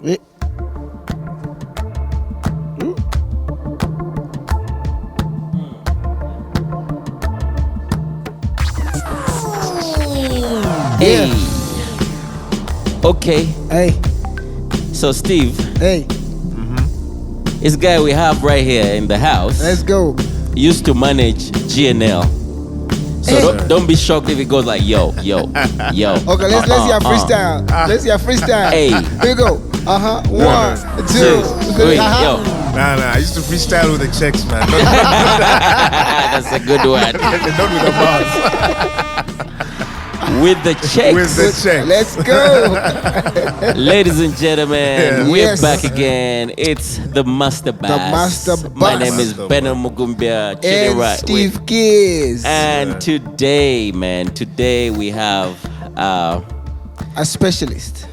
Eh, Hey. Yeah. Okay. Hey. So Steve, Hey. this guy we have right here in the house Let's go. used to manage GNL. So Hey. don't be shocked if it goes like yo, yo, yo. Okay, let's hear freestyle. Let's hear freestyle. Hey. Here we go. Uh-huh. Yeah. 1, 2, 3. Wait, yo. Nah. I used to freestyle with the checks, man. That's a good one. Not with the bars. With the checks. With the checks. Let's go. Ladies and gentlemen, Yeah. we're Yes. back again. It's the Master Bass. Master My Bass. name is Master Benno Mugumbia. chilling And right Steve with- Keys. And today we have A specialist.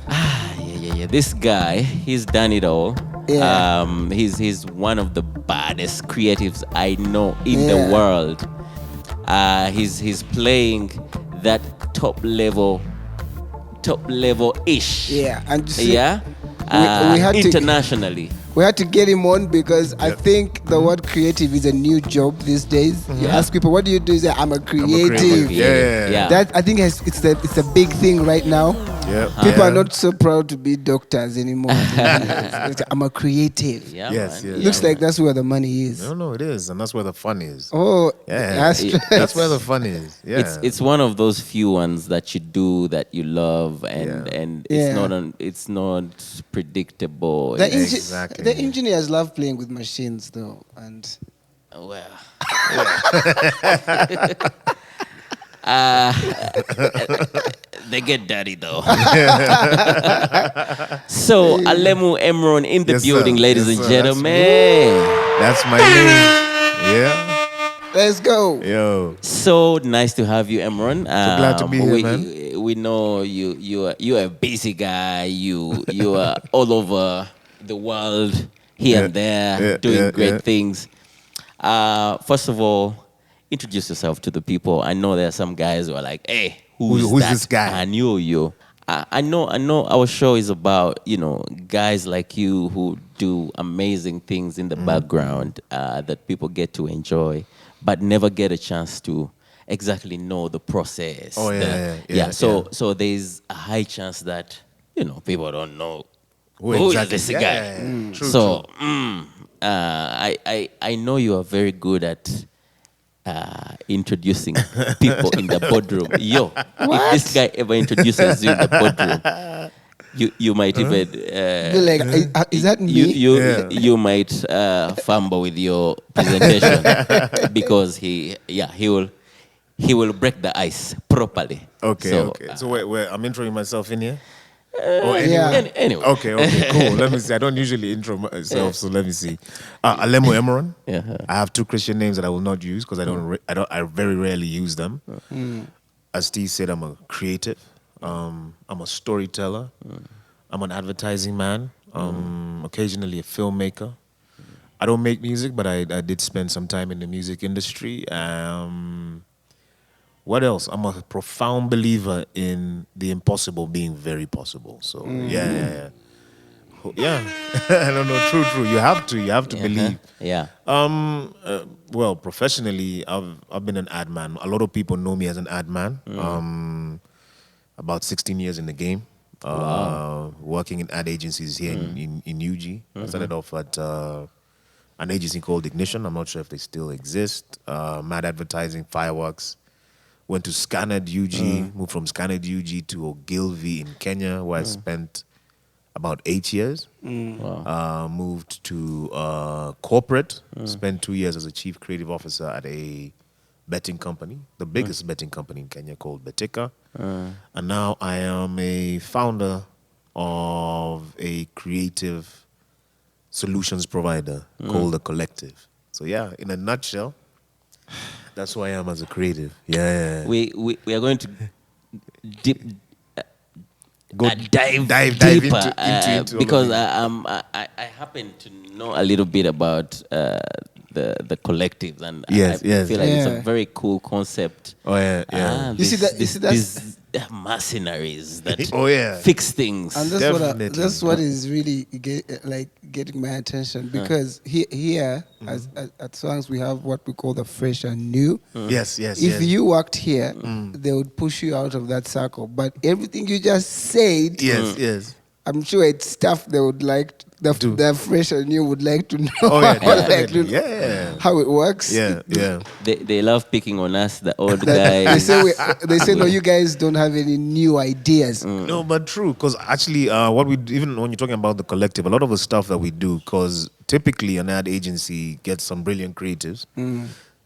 yeah. This guy, he's done it all. Yeah. He's one of the baddest creatives I know in the Yeah. world. He's playing that top level ish. Yeah. And you see, Yeah. we had to- Internationally. we had to get him on because I think the word creative is a new job these days. You ask people, what do you do? You say, I'm a creative. Yeah. That I think it's a big thing right now. Yeah. People Yeah. are not so proud to be doctors anymore. I'm a creative. Yeah, Yes, man. yes. Looks like that's where the money is. No, it is, and that's where the fun is. Oh, Yeah, that's that's where the fun is. Yeah, It's one of those few ones that you do that you love and Yeah. and Yeah. it's not predictable. the, It's- Exactly. the engineers love playing with machines though, and well. They get dirty though. So Alemu Emuron in the Yes, sir. building, ladies Yes, and sir. That's gentlemen. that's my name. Yeah, let's go. yo. So nice to have you, Emuron. glad to be here, man. We know you are a busy guy. You are all over the world, here and there, doing great things. First of all, introduce yourself to the people. I know there are some guys who are like, "Hey, who's Who's that? this guy?" I knew you. I know our show is about guys like you who do amazing things in the background that people get to enjoy, but never get a chance to exactly know the process. Oh, yeah. So there's a high chance that people don't know who exactly? is this Yeah, guy. yeah, yeah. True, So true. I know you are very good at introducing people in the boardroom. Yo, if this guy ever introduces you in the boardroom, you might even Be like, is that me? Yeah. you might fumble with your presentation because he will break the ice properly. Okay. So wait, I'm introing myself in here. Yeah. Anyway. Okay, cool. Let me see. I don't usually intro myself, so let me see. Alemu Emuron. Yeah. I have two Christian names that I will not use because I very rarely use them. As Steve said, I'm a creative. I'm a storyteller. I'm an advertising man. Occasionally a filmmaker. I don't make music, but I did spend some time in the music industry. What else? I'm a profound believer in the impossible being very possible. So yeah. I don't know. True. You have to believe. Yeah. Well, professionally, I've been an ad man. A lot of people know me as an ad man. About 16 years in the game. Working in ad agencies here in UG. I started off at an agency called Ignition. I'm not sure if they still exist. Mad Advertising, Fireworks. Went to Scanad UG, moved from Scanad UG to Ogilvy in Kenya, where I spent about 8 years. Moved to corporate, spent 2 years as a chief creative officer at a betting company, the biggest betting company in Kenya called Betika. And now I am a founder of a creative solutions provider called The Collective. So yeah, in a nutshell, that's who I am as a creative. Yeah. We are going to dive into deeper all because of I happen to know a little bit about the collectives and Yes, I yes. feel like it's Yeah. a very cool concept. Oh yeah. You see that- This they're mercenaries that Oh, yeah. fix things. And Definitely. that's what is really getting my attention, because here at Swangs we have what we call the fresh and new. Yes, yes, If yes. you worked here, they would push you out of that circle. But everything you just said, Yes, yes. I'm sure it's stuff they would like. The fresh and new would like to know. Oh, yeah, or like definitely. to- Yeah. how it works. Yeah, yeah. They love picking on us, the old They guys. say no, you guys don't have any new ideas. No, but true. Because actually, what we even when you're talking about the collective, a lot of the stuff that we do, because typically an ad agency gets some brilliant creatives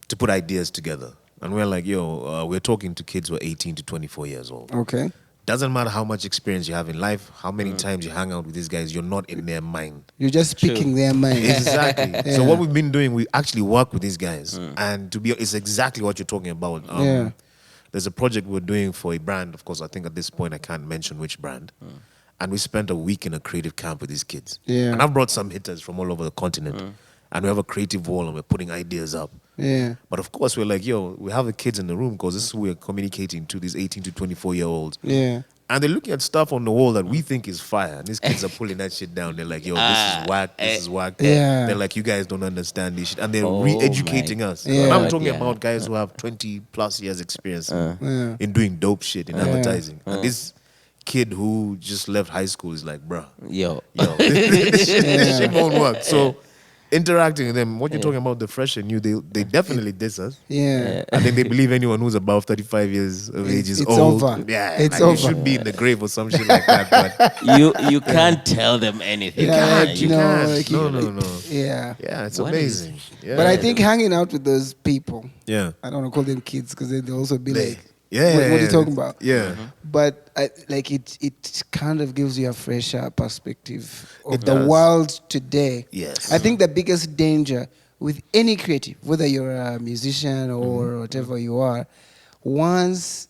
to put ideas together, and we're like, yo, we're talking to kids who are 18 to 24 years old. Okay. Doesn't matter how much experience you have in life, how many times you hang out with these guys, you're not in their mind. You're just speaking their mind. Exactly. So what we've been doing, we actually work with these guys, and it's exactly what you're talking about. There's a project we're doing for a brand. Of course, I think at this point I can't mention which brand. And we spent a week in a creative camp with these kids. Yeah. And I've brought some hitters from all over the continent, and we have a creative wall, and we're putting ideas up. Yeah. But of course, we're like, yo, we have the kids in the room because this is who we're communicating to, these 18 to 24-year-olds. Yeah. And they're looking at stuff on the wall that we think is fire. And these kids are pulling that shit down. They're like, yo, this is whack, this is whack. Yeah. They're like, you guys don't understand this shit. And they're Oh re-educating my us. Yeah. And I'm talking Yeah. about guys who have 20 plus years experience Yeah. in doing dope shit, in advertising. And this kid who just left high school is like, bruh, Yo. this shit won't work. So interacting with them, what you're talking about, the fresh and new, they definitely diss us. Yeah. I think they believe anyone who's above 35 years of age is It's old. over. Yeah, It's like, you over. should be in the grave or some shit like that. But You can't tell them anything. you Yeah, can't. like, You no, can't. like, No. Yeah. Yeah, it's What amazing. Yeah. But I think hanging out with those people, Yeah. I don't want to call them kids because they'll also be They- like, yeah. what are you talking about? Yeah. But it kind of gives you a fresher perspective of It the does. world today. Yes. I think the biggest danger with any creative, whether you're a musician or whatever you are, once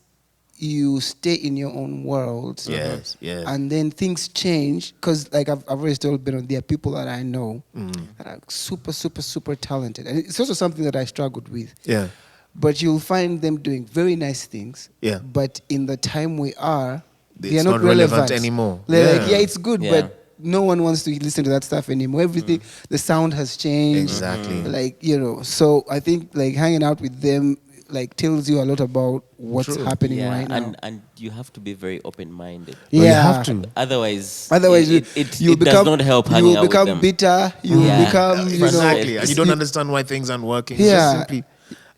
you stay in your own world, Yes. Yeah. and then things change, because like I've always told Ben, there are people that I know that are super talented, and it's also something that I struggled with. Yeah. But you'll find them doing very nice things. Yeah. But in the time we are, It's they are not not relevant relevant anymore. They're like, Yeah. it's good, Yeah. but no one wants to listen to that stuff anymore. Everything, the sound has changed. Exactly. Like, so I think like hanging out with them like tells you a lot about what's True. happening Yeah, right now. and you have to be very open-minded. you Yeah. have to. Otherwise, It does not help you hanging will out with become them. bitter. You will Yeah. become, Exactly. And you don't it- understand why things aren't working. It's Yeah. just simply.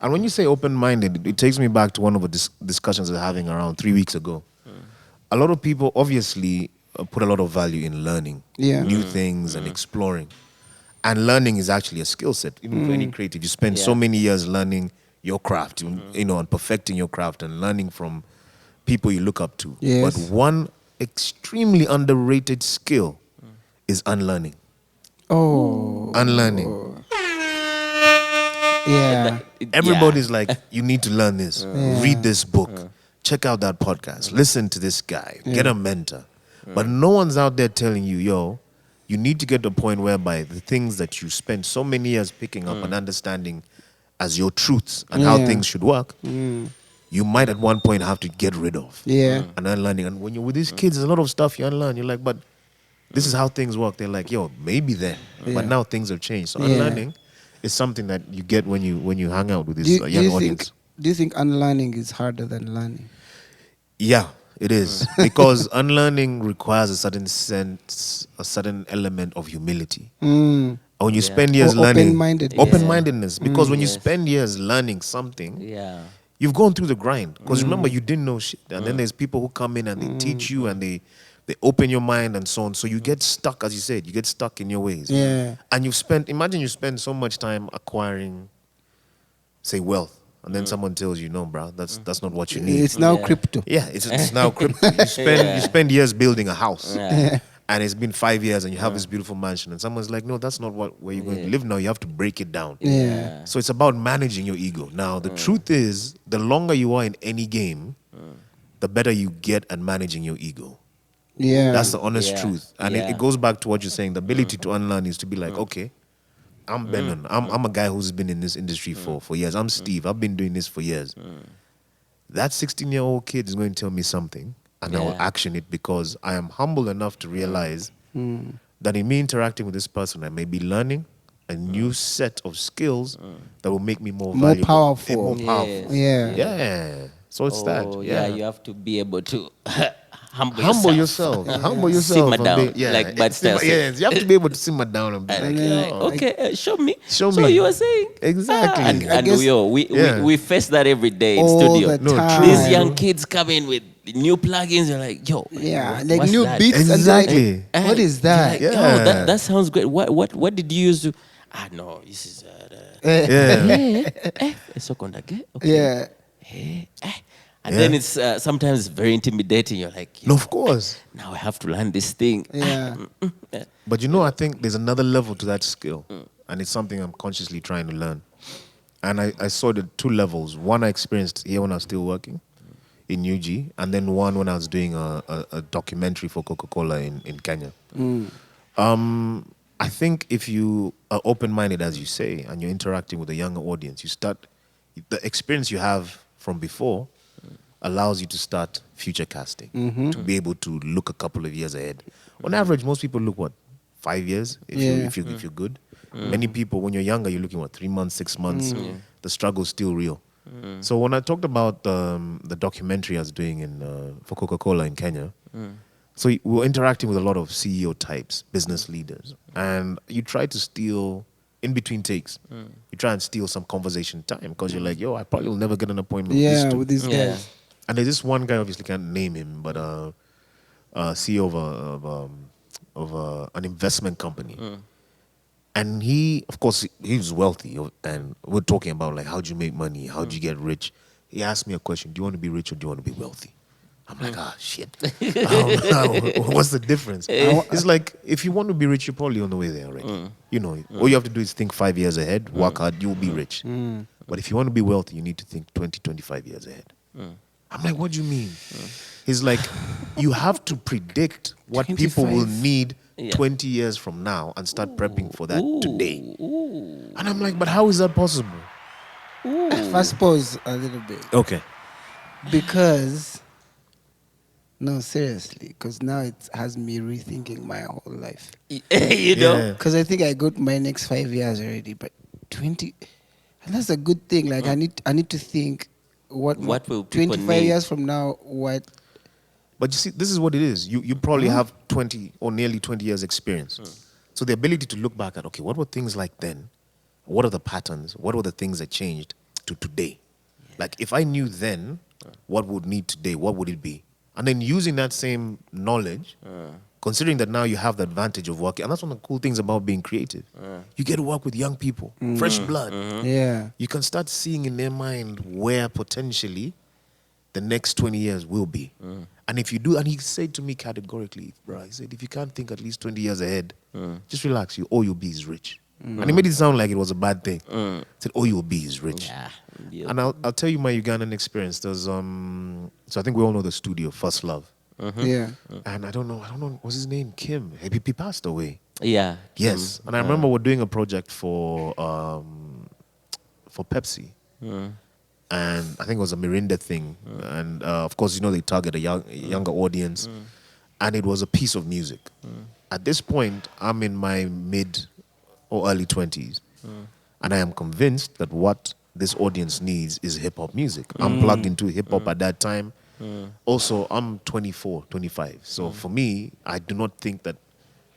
And when you say open-minded, it takes me back to one of the discussions we were having around 3 weeks ago. A lot of people obviously put a lot of value in learning new things and exploring. And learning is actually a skill set. Even for any creative, you spend so many years learning your craft, and perfecting your craft and learning from people you look up to. Yes. But one extremely underrated skill is unlearning. Oh, Unlearning. yeah. Everybody's like, you need to learn this. Read this book. Check out that podcast. Listen to this guy. Get a mentor. But no one's out there telling you, yo, you need to get to a point whereby the things that you spend so many years picking up and understanding as your truths and how Yeah. things should work, you might at one point have to get rid of. Yeah. And unlearning. And when you're with these kids, there's a lot of stuff you unlearn. You're like, but this is how things work. They're like, yo, maybe then. But now things have changed. So Yeah. unlearning is something that you get when you hang out with this Do young you audience. do you think unlearning is harder than learning? Yeah, it is. Because unlearning requires a certain sense, a certain element of humility. And when you spend years Or learning, open-mindedness. open-mindedness. Because when you Yes. spend years learning something, Yeah. you've gone through the grind. Because remember, you didn't know shit. And then there's people who come in and they teach you and they open your mind and so on. So you get stuck, as you said, you get stuck in your ways. Yeah. And imagine you spend so much time acquiring, say, wealth. And then someone tells you, no, bro, that's not what you need. It's now Yeah. crypto. Yeah, it's now crypto. You spend years building a house, Yeah. and it's been 5 years, and you have this beautiful mansion, and someone's like, "No, that's not where you're going to live now. You have to break it down." Yeah. So it's about managing your ego. Now, the truth is, the longer you are in any game, the better you get at managing your ego. Yeah. That's the honest Yeah. truth, and Yeah. it goes back to what you're saying. The ability to unlearn is to be like, okay. I'm Benon. I'm a guy who's been in this industry for years. I'm Steve. I've been doing this for years. that 16-year-old kid is going to tell me something, and I will action it because I am humble enough to realize that in me interacting with this person, I may be learning a new set of skills that will make me more valuable, powerful. more powerful. Yeah. Yeah. So it's that. Yeah, you have to be able to Humble yourself. Humble yourself. Simmer down, Yeah. like Bud Style said. Yes, you have to be able to simmer down and be like, okay, show me. Show So me. you were saying Exactly. and guess- we face that every day in All studio. the No, time. These young kids come in with new plugins. You're like, yo, Yeah, what- like what's new that? beats. Exactly. And like, what is that? You're like, Yeah. yo, that sounds great. What did you use to? No, this is Yeah. eso con la que? Yeah. And then it's sometimes very intimidating. You're like, No, of course. now I have to learn this thing. Yeah. But I think there's another level to that skill. And it's something I'm consciously trying to learn. And I saw the two levels. One I experienced here when I was still working in UG, and then one when I was doing a documentary for Coca-Cola in Kenya. I think if you are open-minded, as you say, and you're interacting with a younger audience, the experience you have from before allows you to start future casting, to be able to look a couple of years ahead. On average, most people look, 5 years, if you're good. Many people, when you're younger, you're looking, 3 months, 6 months. The struggle's still real. So when I talked about the documentary I was doing for Coca-Cola in Kenya, so we were interacting with a lot of CEO types, business leaders, and you try to steal, in between takes, you try and steal some conversation time because you're like, yo, I probably will never get an appointment with this dude. With these Yeah. guys. And there's this one guy, obviously can't name him, but CEO of an investment company. And he, of course, he was wealthy. And we're talking about, like, how'd you make money? How'd you get rich? He asked me a question, do you want to be rich or do you want to be wealthy? I'm like, shit. I don't know. What's the difference? It's like, if you want to be rich, you're probably on the way there already. You know, all you have to do is think 5 years ahead, work hard, you'll be rich. But if you want to be wealthy, you need to think 20, 25 years ahead. I'm like, what do you mean? He's like, you have to predict what people will 25. need 20 years from now and start prepping for that today. And I'm like, but how is that possible? First pause a little bit. Okay. Because, no, seriously, because now it has me rethinking my whole life. You know? Yeah. Because I think I got my next 5 years already, but 20, and that's a good thing. Like, I need to think what will people 25 need? years from now, what. But you see, this is what it is. You probably have 20 or nearly 20 years experience. So the ability to look back at, okay, what were things like then? What are the patterns? What were the things that changed to today? Like, if I knew then what would need today, what would it be? And then using that same knowledge, considering that now you have the advantage of working, and that's one of the cool things about being creative. You get to work with young people, fresh blood. Yeah. You can start seeing in their mind where potentially the next 20 years will be. And if you do, and he said to me categorically, bro, he said, if you can't think at least 20 years ahead, just relax, all you'll be is rich. And he made it sound like it was a bad thing. He said, all you'll be is rich. Yeah. And I'll tell you my Ugandan experience. There's so I think we all know the studio, First Love. Yeah. And I don't know, what's his name? Kim. He passed away. Yeah. Yes. And I remember we're doing a project for Pepsi. And I think it was a Mirinda thing. And of course, they target a younger audience. And it was a piece of music. At this point, I'm in my mid or early 20s. And I am convinced that what this audience needs is hip-hop music. I'm plugged into hip-hop at that time. Also, I'm 24, 25. So for me, I do not think that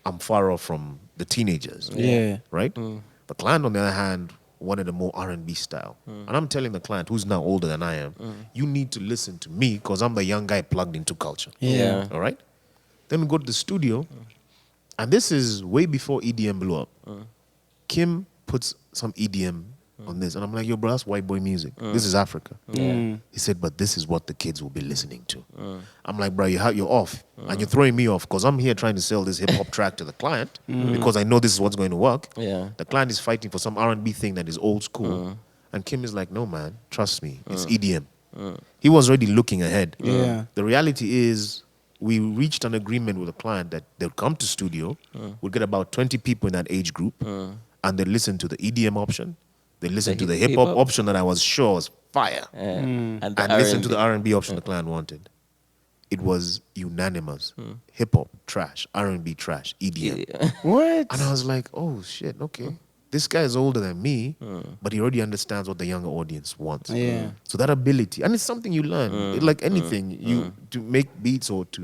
I'm far off from the teenagers. Yeah. Right? The client, on the other hand, wanted a more R&B style. And I'm telling the client, who's now older than I am, you need to listen to me because I'm the young guy plugged into culture. Yeah. All right? Then we go to the studio, and this is way before EDM blew up. Kim puts some EDM on this, and I'm like, yo, bro, that's white boy music. This is Africa. He said, but this is what the kids will be listening to. I'm like, bro, you're off, and you're throwing me off because I'm here trying to sell this hip-hop track to the client because I know this is what's going to work. Yeah. The client is fighting for some R&B thing that is old school. And Kim is like, no, man, trust me, it's EDM. He was already looking ahead. Yeah. The reality is we reached an agreement with the client that they'll come to studio, we'll get about 20 people in that age group, and they listen to the EDM option, they listen to the hip-hop option that I was sure was fire. And the And listen to R&B. the R&B option the client wanted. It was unanimous. Hip hop, trash. R&B, trash. EDM. Yeah. What? And I was like, oh shit, okay. This guy is older than me, but he already understands what the younger audience wants. Yeah. So that ability, and it's something you learn. Like anything, you to make beats or to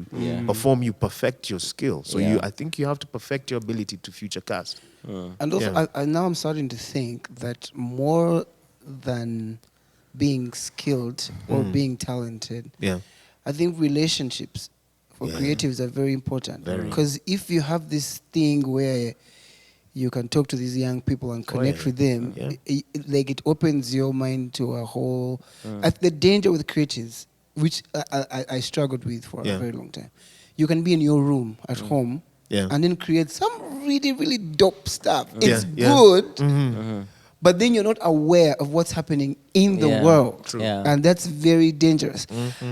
perform, you perfect your skill. So Yeah. I think you have to perfect your ability to future cast. And also, Yeah. I now I'm starting to think that more than being skilled or being talented, Yeah. I think relationships for Yeah. creatives are very important. Very. Because if you have this thing where you can talk to these young people and connect yeah. with them, Yeah. it opens your mind to a whole. The danger with creatives, which I struggled with for Yeah. a very long time, you can be in your room at home Yeah. and then create some really, really dope stuff. Yeah, It's yeah. good, but then you're not aware of what's happening in the Yeah. world. True. Yeah. And that's very dangerous.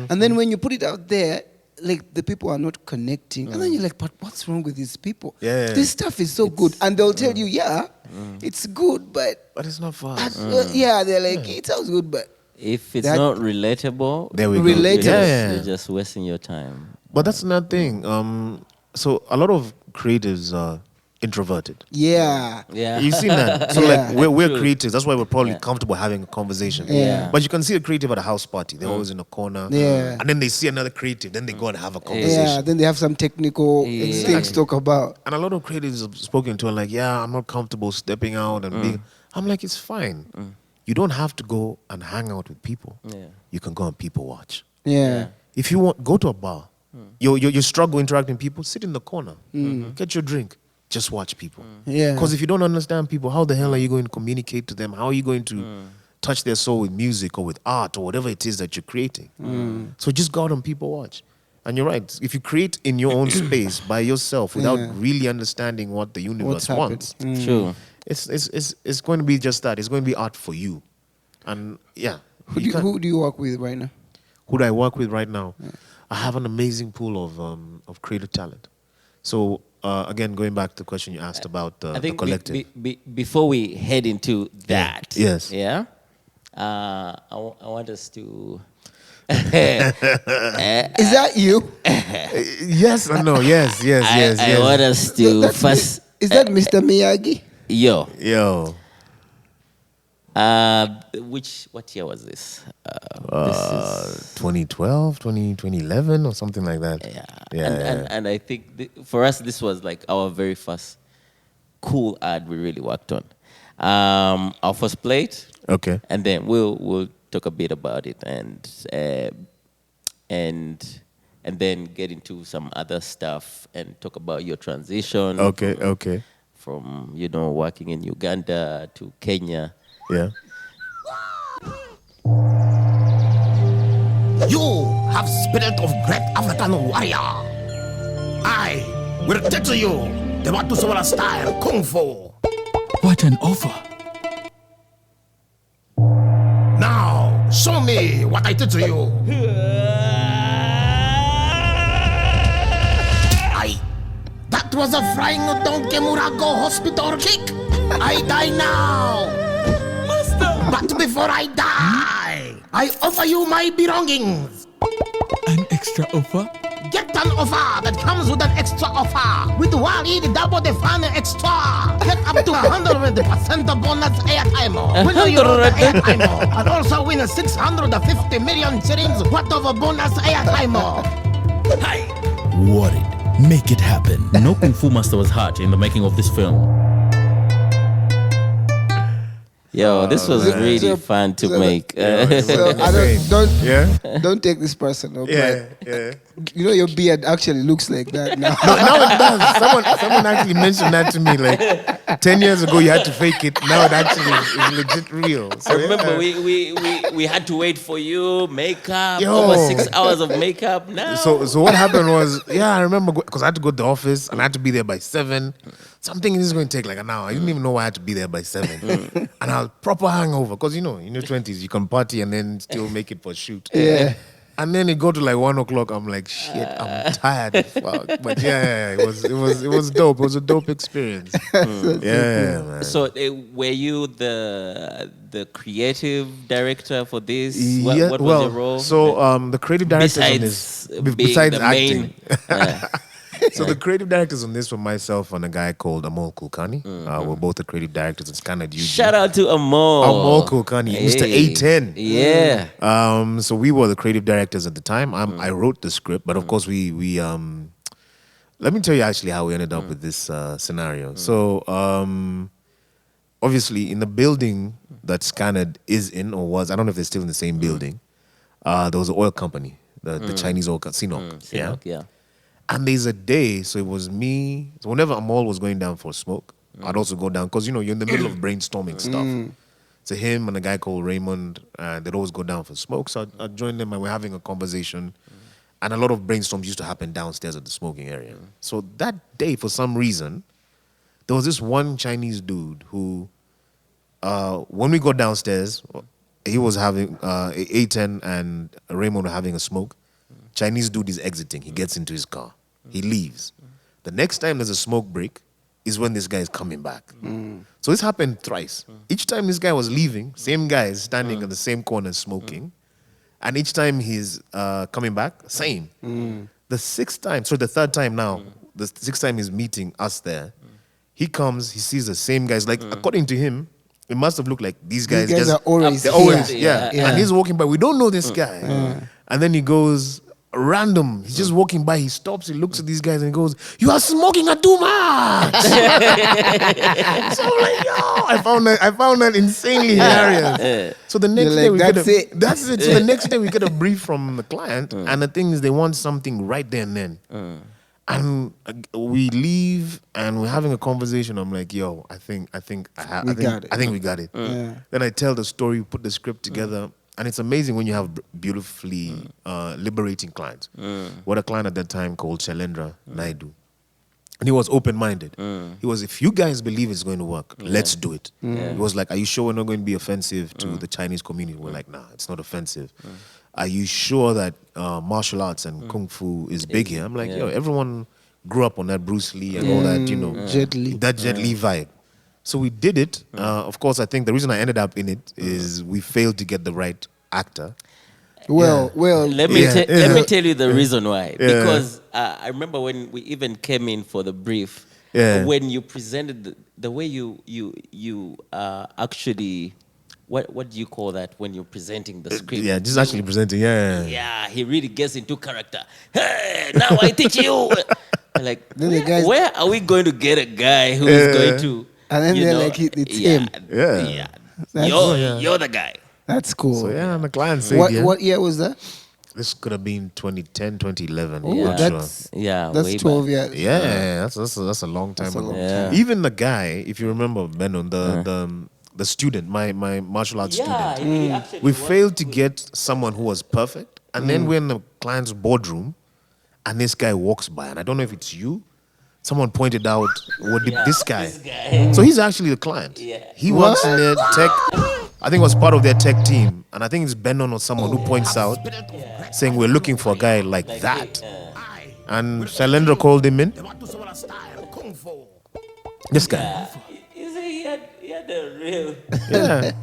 And then when you put it out there, like the people are not connecting. And then you're like, but what's wrong with these people? Yeah. This stuff is so good. And they'll tell you, yeah, it's good, but But it's not for uh, us. yeah, they're like, it sounds good, but If it's That- not relatable, There we go. Relatable. Yeah. you're just wasting your time. But that's another thing. So a lot of creatives are introverted. yeah. Yeah. You've seen that. So Yeah. like we're True. creatives. That's why we're probably Yeah. comfortable having a conversation. Yeah. But you can see a creative at a house party. They're always in a corner. Yeah. And then they see another creative. Then they go and have a conversation. Yeah, then they have some technical Yeah. things to talk about. And a lot of creatives have spoken to are like, yeah, I'm not comfortable stepping out and being. I'm like, it's fine. You don't have to go and hang out with people. Yeah. You can go and people watch. Yeah. If you want, go to a bar. You struggle interacting with people, sit in the corner. Get your drink. Just watch people. Yeah. Because if you don't understand people, how the hell are you going to communicate to them? How are you going to touch their soul with music or with art or whatever it is that you're creating? So just go out and people watch. And you're right. If you create in your own space by yourself without Yeah. really understanding what the universe What's wants, happened? True. it's going to be just that. It's going to be art for you. And yeah. you can't- Who do you work with right now? who do I work with right now? I have an amazing pool of creative talent. So again, going back to the question you asked about I the think collective. before we head into that, Yes. yeah, I want us to. Is that you? Yes and no. Yes. I want us to That's first. Is that Mr. Miyagi? Yo, Yo. what year was this? This is 2012, 2011 or something like that. yeah, Yeah. And I think for us this was like our very first cool ad we really worked on. Our first plate, Okay. and then we'll talk a bit about it and then get into some other stuff and talk about your transition. Okay. From working in Uganda to Kenya. Yeah. You have spirit of great African warrior. I will teach you the Watusawara style Kung Fu. What an offer. Now, show me what I teach you. That was a flying donkey Murago hospital kick. I die now. But before I die, I offer you my belongings. An extra offer? Get an offer that comes with an extra offer. With Wally, the double the fun extra. Get up to 100% bonus airtime. When you roll the airtime. And also win 650 million shillings worth of a bonus airtime. Hey! Worried. Make it happen. No Kung Fu master was hurt in the making of this film. Yo, this was really So- fun to so- make. So don't Yeah. don't take this personal. Yeah. But your beard actually looks like that now. No, now it does. Someone actually mentioned that to me like 10 years ago. You had to fake it. Now it actually is legit real. So, I remember yeah. we had to wait for you, makeup, Yo. over 6 hours of makeup. Now, So what happened was, I remember because I had to go to the office and I had to be there by 7. Something is going to take like an hour. I didn't even know I had to be there by 7. And I was proper hangover because in your 20s you can party and then still make it for a shoot. Yeah. And then it got to like 1 o'clock. I'm like, shit, I'm tired as fuck. But yeah, it was dope. It was a dope experience. Yeah, man. So were you the creative director for this? Yeah, What was well, your role? so the creative directors on besides this, being besides the acting. main, So the creative directors on this were myself and a guy called Amol Kulkani. We're both the creative directors. It's kind of shout out to Amol. Amol Kulkani, Mr. A10. Yeah. So we were the creative directors at the time. I wrote the script, but of course we let me tell you actually how we ended up with this scenario. So obviously in the building that Scanned is in or was, I don't know if they're still in the same building, there was an oil company, the Chinese oil company, Sinok. Yeah. And there's a day, so it was me. So whenever Amol was going down for a smoke, I'd also go down because you're in the middle of brainstorming stuff. So him and a guy called Raymond, they'd always go down for smoke. So I'd join them and we're having a conversation. And a lot of brainstorms used to happen downstairs at the smoking area. So that day, for some reason, there was this one Chinese dude who, when we got downstairs, he was having A10 and Raymond were having a smoke. Chinese dude is exiting. He gets into his car. He leaves. The next time there's a smoke break is when this guy is coming back. So this happened thrice. Each time this guy was leaving, same guy is standing in the same corner smoking. And each time he's coming back, same. The third time now, the sixth time he's meeting us there, he comes, he sees the same guys. Like, according to him, it must have looked like these guys are always they're always, here. yeah. And he's walking by. We don't know this guy. And then he goes, random. He's just walking by. He stops. He looks at these guys and he goes, "You are smoking a too much." So I'm like, yo, I found that insanely hilarious. So the next day that's it. So the next day we get a brief from the client, and the thing is they want something right there and then. And we leave and we're having a conversation. I'm like, yo, I think we got it. Then I tell the story, we put the script together. And it's amazing when you have beautifully liberating clients. What a client at that time called Shailendra Naidu. And he was open-minded. He was, if you guys believe it's going to work, let's do it. He was like, are you sure we're not going to be offensive to the Chinese community? We're like, nah, it's not offensive. Are you sure that martial arts and kung fu is big here? I'm like, yo, everyone grew up on that Bruce Lee and all that, Jet Li. that Jet Li vibe. So we did it. Of course, I think the reason I ended up in it is we failed to get the right actor. Well, Let me tell you the reason why. Because I remember when we even came in for the brief, when you presented the way you actually, what do you call that when you're presenting the script? Yeah, just actually presenting. Yeah, he really gets into character. Hey, now I teach you. Like, where are we going to get a guy who is going to? And then they're like, it's him. Yeah. You're the guy. That's cool. So and the client said, what year was that? This could have been 2010, 2011. Oh, not that's sure. that's 12 years. Yeah, that's a long time ago. time. Even the guy, if you remember, Benon, the student, my martial arts student, we failed to get someone who was perfect. And then we're in the client's boardroom, and this guy walks by, and I don't know if it's you. Someone pointed out, this guy. So he's actually the client. He works in their tech. I think it was part of their tech team. And I think it's Benon or someone who points out, saying we're looking for a guy like that. And Shailendra called him in. This guy. You see, he had the real. Yeah.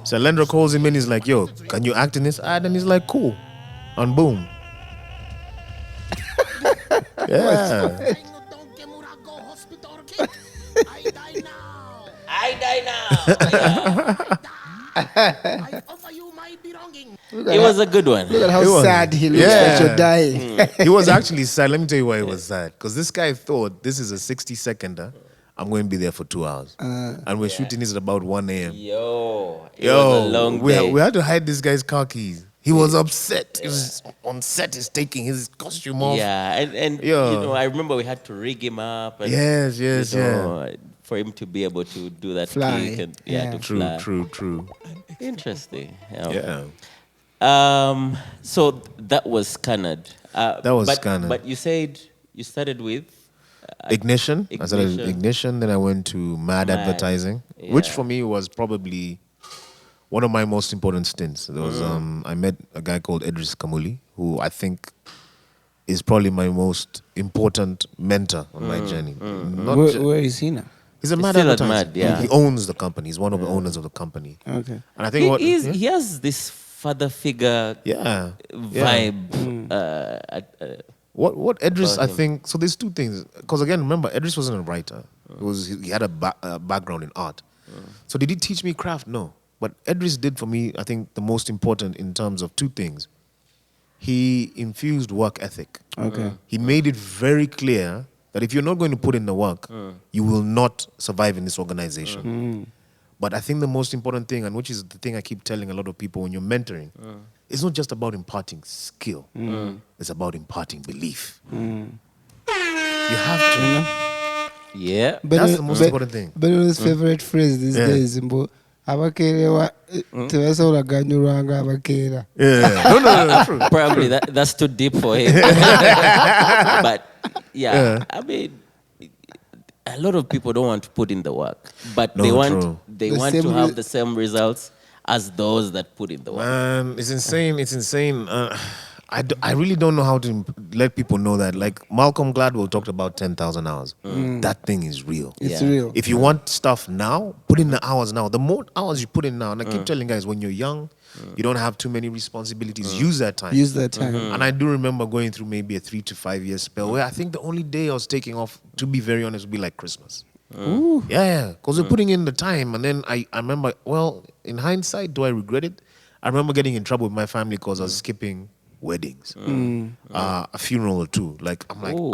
Shailendra calls him in. He's like, yo, can you act in this ad? And he's like, cool. And boom. Yeah. I die now. I offer you my belonging. It was a good one. Look at how sad he looks that you're dying. He was actually sad. Let me tell you why he was sad. Because this guy thought this is a 60-seconder. I'm going to be there for 2 hours. And we're shooting this at about 1 a.m. It was a long day. We had to hide this guy's car keys. He was upset. He was on set. He's taking his costume off. Yeah, and I remember we had to rig him up. And, Yes. For him to be able to do that Fly. kick and to fly. True. Interesting. Yeah. So that was Scanned. That was Scanned. But you said you started with Ignition. I started Ignition. Then I went to Mad Advertising, which for me was probably one of my most important stints. There was I met a guy called Idris Kamuli, who I think is probably my most important mentor on my journey. Where is he now? He's a He's mad still at advertiser. Mad, yeah. He owns the company. He's one of the owners of the company. Okay. And I think He has this father figure yeah. vibe. What Idris, about I him. think, so there's two things. Because again, remember, Idris wasn't a writer. He had a background in art. So did he teach me craft? No. But Idris did for me, I think, the most important in terms of two things. He infused work ethic. Okay. He made it very clear that if you're not going to put in the work, you will not survive in this organization. But I think the most important thing, and which is the thing I keep telling a lot of people when you're mentoring, it's not just about imparting skill. It's about imparting belief. You have to. Yeah. That's the most important thing. But his favorite phrase these days, Mbo, abakere tebasa olaganyulwanga abakera. Yeah. No. True. Probably that's too deep for him. But yeah, I mean, a lot of people don't want to put in the work, but they No, want true. they The want same to have the same results as those that put in the work. Man, it's insane. It's insane. I really don't know how to let people know that. Like Malcolm Gladwell talked about 10,000 hours. That thing is real. It's Yeah. real. If you want stuff now, put in the hours now. The more hours you put in now, and I keep telling guys, when you're young, you don't have too many responsibilities. Use that time. Use that time. And I do remember going through maybe a 3 to 5 year spell where I think the only day I was taking off, to be very honest, would be like Christmas. Yeah. Because we're putting in the time. And then I remember, well, in hindsight, do I regret it? I remember getting in trouble with my family because I was skipping weddings, a funeral or two. Like I'm like, Ooh,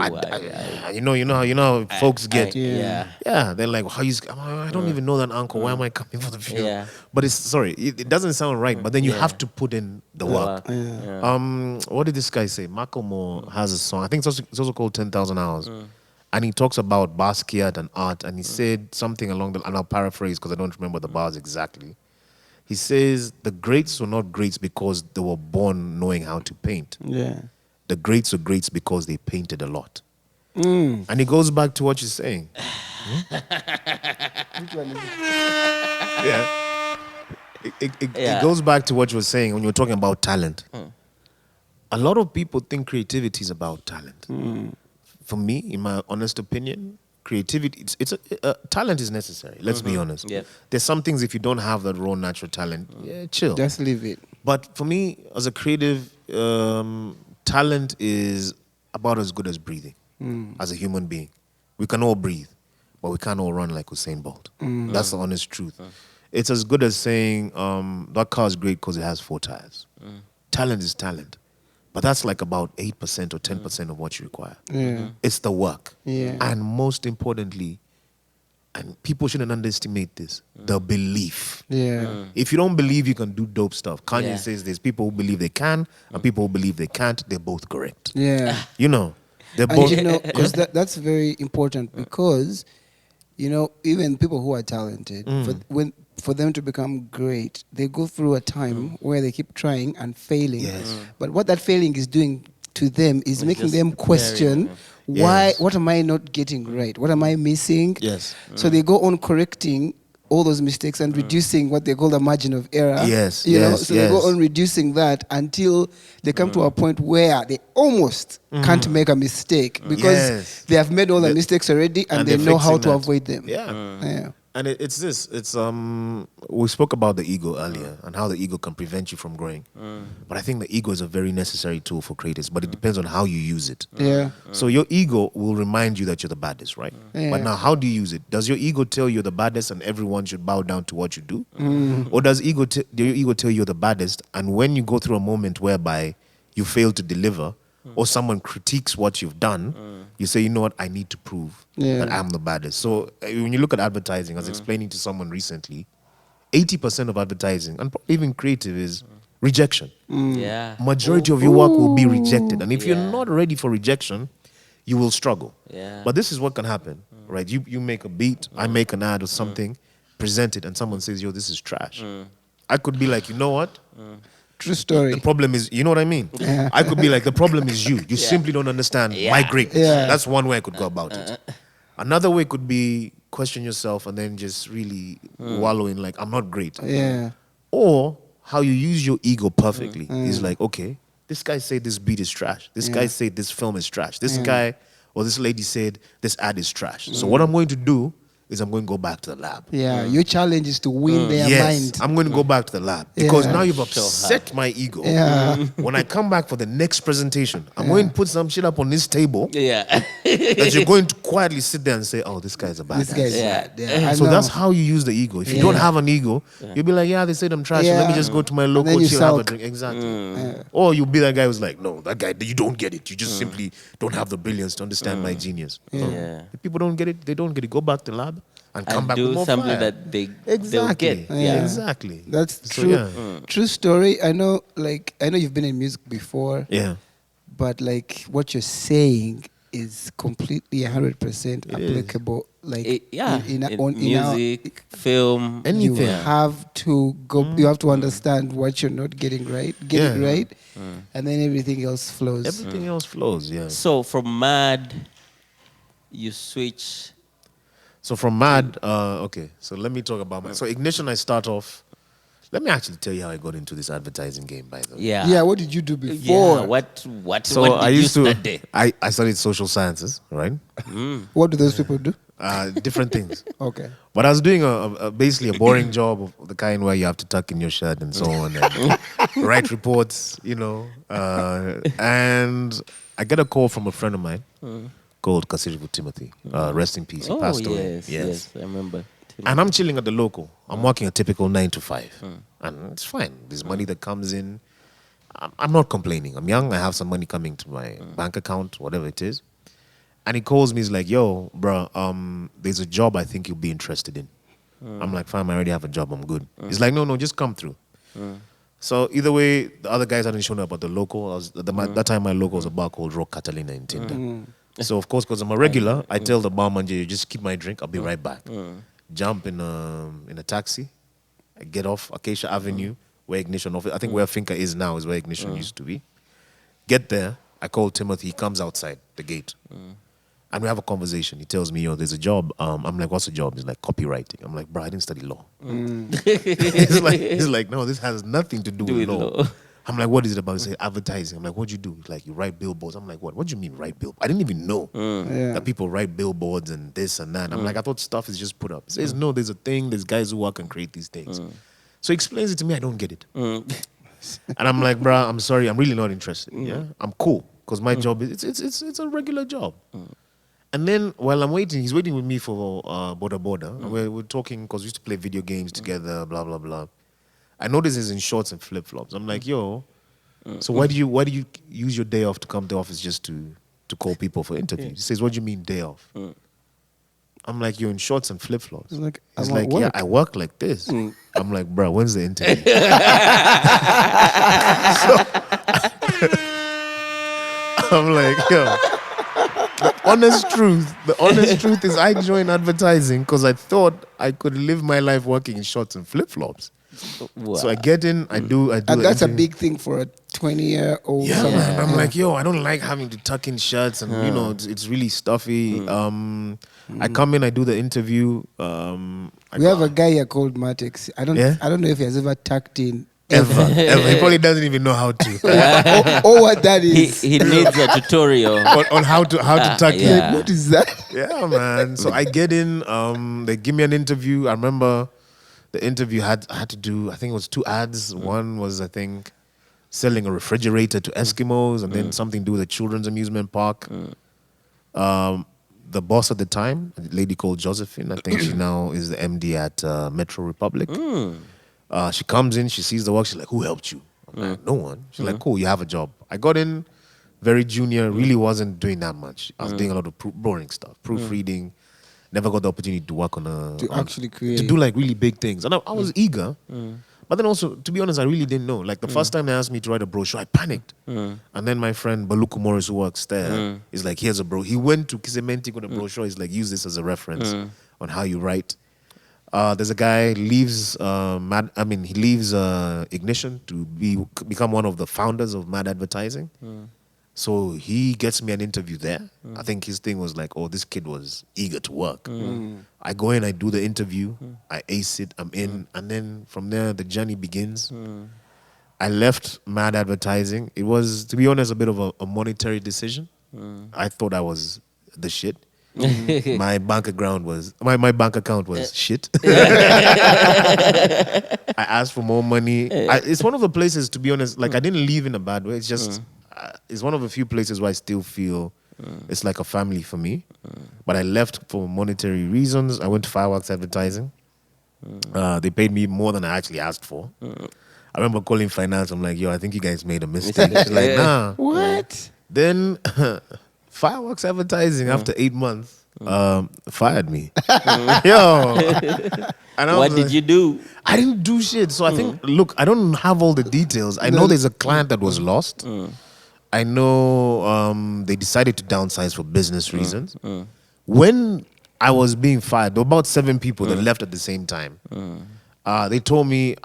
you know how folks get. Yeah. Yeah, they're like, how you? I don't even know that uncle. Why am I coming for the funeral? Yeah. But it doesn't sound right. But then you have to put in the work. What did this guy say? Macklemore has a song. I think it's also called 10,000 Hours. And he talks about Basquiat and art. And he said something along and I'll paraphrase because I don't remember the bars exactly. He says the greats were not greats because they were born knowing how to paint. Yeah. The greats were greats because they painted a lot. And he goes back to what you're saying. Yeah. It goes back to what you were saying when you were talking about talent. A lot of people think creativity is about talent. For me, in my honest opinion, creativity, talent is necessary. Let's be honest. Yeah. There's some things if you don't have that raw natural talent, chill. Just leave it. But for me, as a creative, talent is about as good as breathing. As a human being, we can all breathe, but we can't all run like Usain Bolt. That's the honest truth. It's as good as saying that car is great because it has 4 tires. Talent is talent, but that's like about 8% or 10% of what you require. Yeah. It's the work, Yeah. and most importantly, and people shouldn't underestimate this: the belief. Yeah. If you don't believe you can do dope stuff, Kanye Yeah. says there's people who believe they can and people who believe they can't. They're both correct. Yeah. You know, they're And both. you know, because that's very important because, you know, even people who are talented, for them to become great, they go through a time where they keep trying and failing. Yes. But what that failing is doing to them is making just them question very- why, Yes. what am I not getting right? What am I missing? Yes. So they go on correcting all those mistakes and reducing what they call the margin of error. Yes, You know, yes, so they go yes. on reducing that until they come to a point where they almost can't make a mistake because Yes. they have made all the mistakes already and they they're know how fixing to that. avoid them. Yeah. Yeah. And it's this. It's we spoke about the ego earlier and how the ego can prevent you from growing. But I think the ego is a very necessary tool for creators, but it depends on how you use it. Yeah. So your ego will remind you that you're the baddest, right? Yeah. But now how do you use it? Does your ego tell you you're the baddest and everyone should bow down to what you do? Or does your ego tell you you're the baddest and when you go through a moment whereby you fail to deliver or someone critiques what you've done, you say, you know what, I need to prove that I'm the baddest. So when you look at advertising, I was explaining to someone recently, 80% of advertising and probably even creative is rejection. Yeah. Majority of your work will be rejected. And if you're Yeah. not ready for rejection, you will struggle. Yeah. But this is what can happen, right? You make a beat, I make an ad or something, present it, and someone says, yo, this is trash. I could be like, you know what? True story. The problem is, you know what I mean? I could be like, the problem is you. You simply don't understand my greatness. Yeah. That's one way I could go about it. Another way could be question yourself and then just really wallow in like, I'm not great. Yeah. or how you use your ego perfectly. Is like, okay, this guy said this beat is trash. This guy said this film is trash. This guy or this lady said this ad is trash. So what I'm going to do is I'm going to go back to the lab. Yeah, your challenge is to win their mind. I'm going to go back to the lab because now you've upset my ego. Yeah. When I come back for the next presentation, I'm going to put some shit up on this table Yeah. that you're going to quietly sit there and say, oh, this guy's a bad This guy. guy's Yeah. bad. Yeah, I So know. that's how you use the ego. If you don't have an ego, you'll be like, yeah, they said I'm trash. So let me just go to my then local you chill, have a sulk. drink. Exactly. Or you'll be that guy who's like, no, that guy, you don't get it. You just simply don't have the brilliance to understand my genius. Yeah. If people don't get it, they don't get it. Go back to the lab and come And back with do more something fire. that they'll Exactly. get. Yeah. Exactly. That's So, true. yeah. True story. I know you've been in music before, Yeah. but like what you're saying is completely 100% applicable. Like In our- music, film, you Anything. have to go. You have to understand what you're not getting right. Get it Yeah. right, and then everything else flows. Everything else flows, yeah. So from Mad, you switch. So from Mad, okay, so let me talk about so Ignition, I start off. Let me actually tell you how I got into this advertising game, by the way. Yeah. Yeah. What did you do before? Yeah. What? So what did I used you to, study? I studied social sciences, right? What do those people do? Different things. Okay. But I was doing basically a boring job of the kind where you have to tuck in your shirt and so on and write reports, and I get a call from a friend of mine called Kasiribu Timothy. Rest in peace. He Oh passed away. yes, I remember. And I'm chilling at the local. I'm working a typical 9 to 5. And it's fine. There's money that comes in. I'm not complaining. I'm young. I have some money coming to my bank account, whatever it is. And he calls me. He's like, yo, bro, there's a job I think you'll be interested in. I'm like, fine, I already have a job. I'm good. He's like, no, just come through. So either way, the other guys hadn't shown up at the local. That time my local was a bar called Rock Catalina in Tinder. So of course, because I'm a regular, I tell the barman, you just keep my drink. I'll be right back. Jump in a taxi. I get off Acacia Avenue, where Ignition office. I think where Finca is now is where Ignition used to be. Get there. I call Timothy. He comes outside the gate. And we have a conversation. He tells me, yo, there's a job. I'm like, what's the job? He's like, copywriting. I'm like, bro, I didn't study law. He's like, no, this has nothing to do with law. I'm like, what is it about? He said, advertising. I'm like, what'd you do? He's like, you write billboards. I'm like, what? What do you mean write billboards? I didn't even know that people write billboards and this and that. I'm like, I thought stuff is just put up. He says, no, there's a thing. There's guys who work and create these things. So he explains it to me. I don't get it. And I'm like, bro, I'm sorry. I'm really not interested. Yeah, I'm cool because my job is it's a regular job. And then while I'm waiting, he's waiting with me for Border. And we're talking because we used to play video games together, blah, blah, blah. I notice he's in shorts and flip-flops. I'm like, yo, so why do you use your day off to come to the office just to call people for interviews? He says, what do you mean day off? I'm like, you're in shorts and flip-flops. He's like, He's I'm like, at yeah, work. I work like this. I'm like, bro, when's the interview? I'm like, yo. The honest truth is I joined advertising because I thought I could live my life working in shorts and flip-flops. Wow. So I get in, I do. And that's a interview. big thing for a 20-year-old. Yeah, man. I'm like, yo, I don't like having to tuck in shirts and it's really stuffy. I come in, I do the interview. We have a guy here called Matix. I don't know if he has ever tucked in. ever. He probably doesn't even know how to. or what that is. He needs a tutorial. on how to tuck in. Yeah. What is that? Yeah, man. So I get in. They give me an interview. I remember the interview had to do. I think it was 2 ads. One was, I think, selling a refrigerator to Eskimos, and then something to do with a children's amusement park. The boss at the time, a lady called Josephine. I think she now is the MD at Metro Republic. She comes in. She sees the work. She's like, "Who helped you?" I'm like, "No one." She's like, "Cool, you have a job." I got in. Very junior, really wasn't doing that much. I was doing a lot of boring stuff, proofreading. Never got the opportunity to work Actually create. to do like really big things. And I was eager, but then also, to be honest, I really didn't know. Like the first time they asked me to write a brochure, I panicked. And then my friend Baluku Morris, who works there, is like, "Here's a bro." He went to Kisementi with a brochure. He's like, "Use this as a reference on how you write." There's a guy leaves he leaves Ignition to become one of the founders of Mad Advertising. So he gets me an interview there. I think his thing was like, oh, this kid was eager to work. I go in, I do the interview, I ace it, I'm in. And then from there, the journey begins. I left Mad Advertising. It was, to be honest, a bit of a monetary decision. I thought I was the shit. My bank account was shit. I asked for more money. It's one of the places, to be honest, like I didn't leave in a bad way. It's just it's one of the few places where I still feel it's like a family for me. But I left for monetary reasons. I went to Fireworks Advertising. They paid me more than I actually asked for. I remember calling finance. I'm like, yo, I think you guys made a mistake. She's like, nah. What? Then Fireworks Advertising, after 8 months, fired me. Yo. And What did you do? I didn't do shit. So I think, look, I don't have all the details. I know there's a client that was lost. I know they decided to downsize for business reasons. When I was being fired, there were about 7 people that left at the same time. They told me,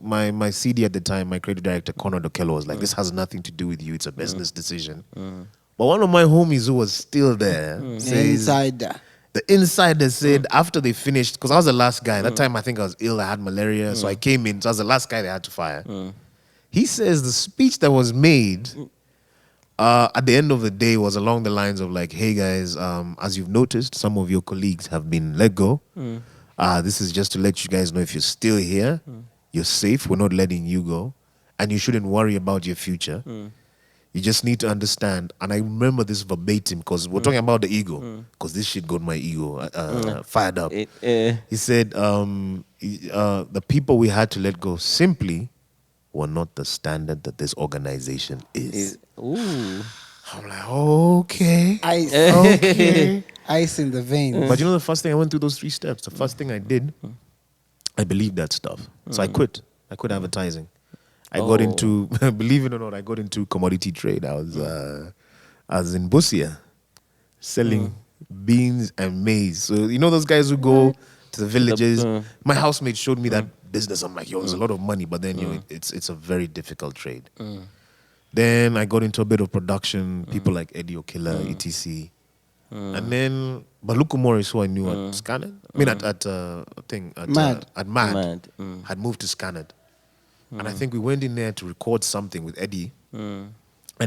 my CD at the time, my creative director, Conrad Okello, was like, this has nothing to do with you. It's a business decision. But one of my homies who was still there says, the insider said after they finished, because I was the last guy. That time I think I was ill, I had malaria. So I came in, so I was the last guy they had to fire. He says the speech that was made at the end of the day was along the lines of like, hey guys, as you've noticed, some of your colleagues have been let go. This is just to let you guys know if you're still here, you're safe. We're not letting you go. And you shouldn't worry about your future. You just need to understand. And I remember this verbatim because we're talking about the ego. Because this shit got my ego fired up. He said, the people we had to let go simply were not the standard that this organization is. I'm like, okay. Ice. Okay. Ice in the veins. But you know the first thing I went through those 3 steps. The first thing I did, I believed that stuff. So I quit. I quit advertising. I got into, believe it or not, I got into commodity trade. I was in Busia selling beans and maize. So you know those guys who go to the villages. My housemate showed me that business. I'm like, yo, there's a lot of money, but then it's a very difficult trade. Then I got into a bit of production. People like Eddie Okilla, etc. And then Baluku Morris, who I knew at Scannet, at Mad, had moved to Scannet. And I think we went in there to record something with Eddie. And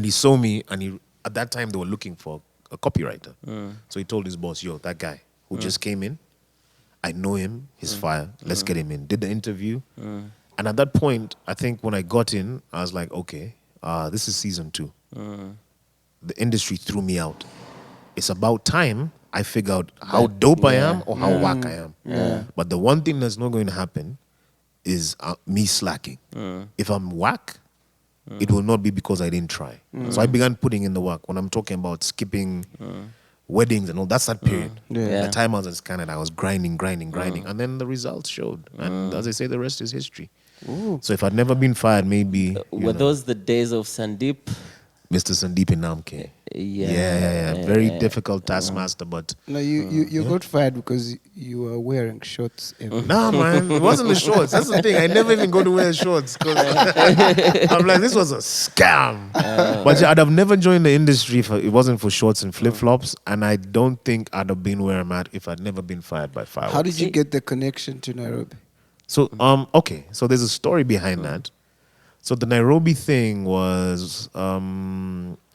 he saw me, and at that time they were looking for a copywriter. So he told his boss, yo, that guy who just came in, I know him, he's fire, let's get him in. Did the interview. And at that point, I think when I got in, I was like, okay, this is season 2. The industry threw me out. It's about time I figure out how dope I am or how whack I am. But the one thing that's not going to happen is me slacking. If I'm whack, it will not be because I didn't try. So I began putting in the work. When I'm talking about skipping weddings and all, that's that period. The time I was in Canada, I was grinding. And then the results showed. And as I say, the rest is history. So if I'd never been fired, maybe... Were those the days of Sandeep? Mr. Sandeep Inamke. Yeah. Very difficult taskmaster, but... No, you got fired because you were wearing shorts. Nah, man. It wasn't the shorts. That's the thing. I never even go to wear shorts. Cause I'm like, this was a scam. But yeah, I'd have never joined the industry if it wasn't for shorts and flip-flops. And I don't think I'd have been where I'm at if I'd never been fired by Fireworks. How did you get the connection to Nairobi? So, okay. So there's a story behind that. So the Nairobi thing was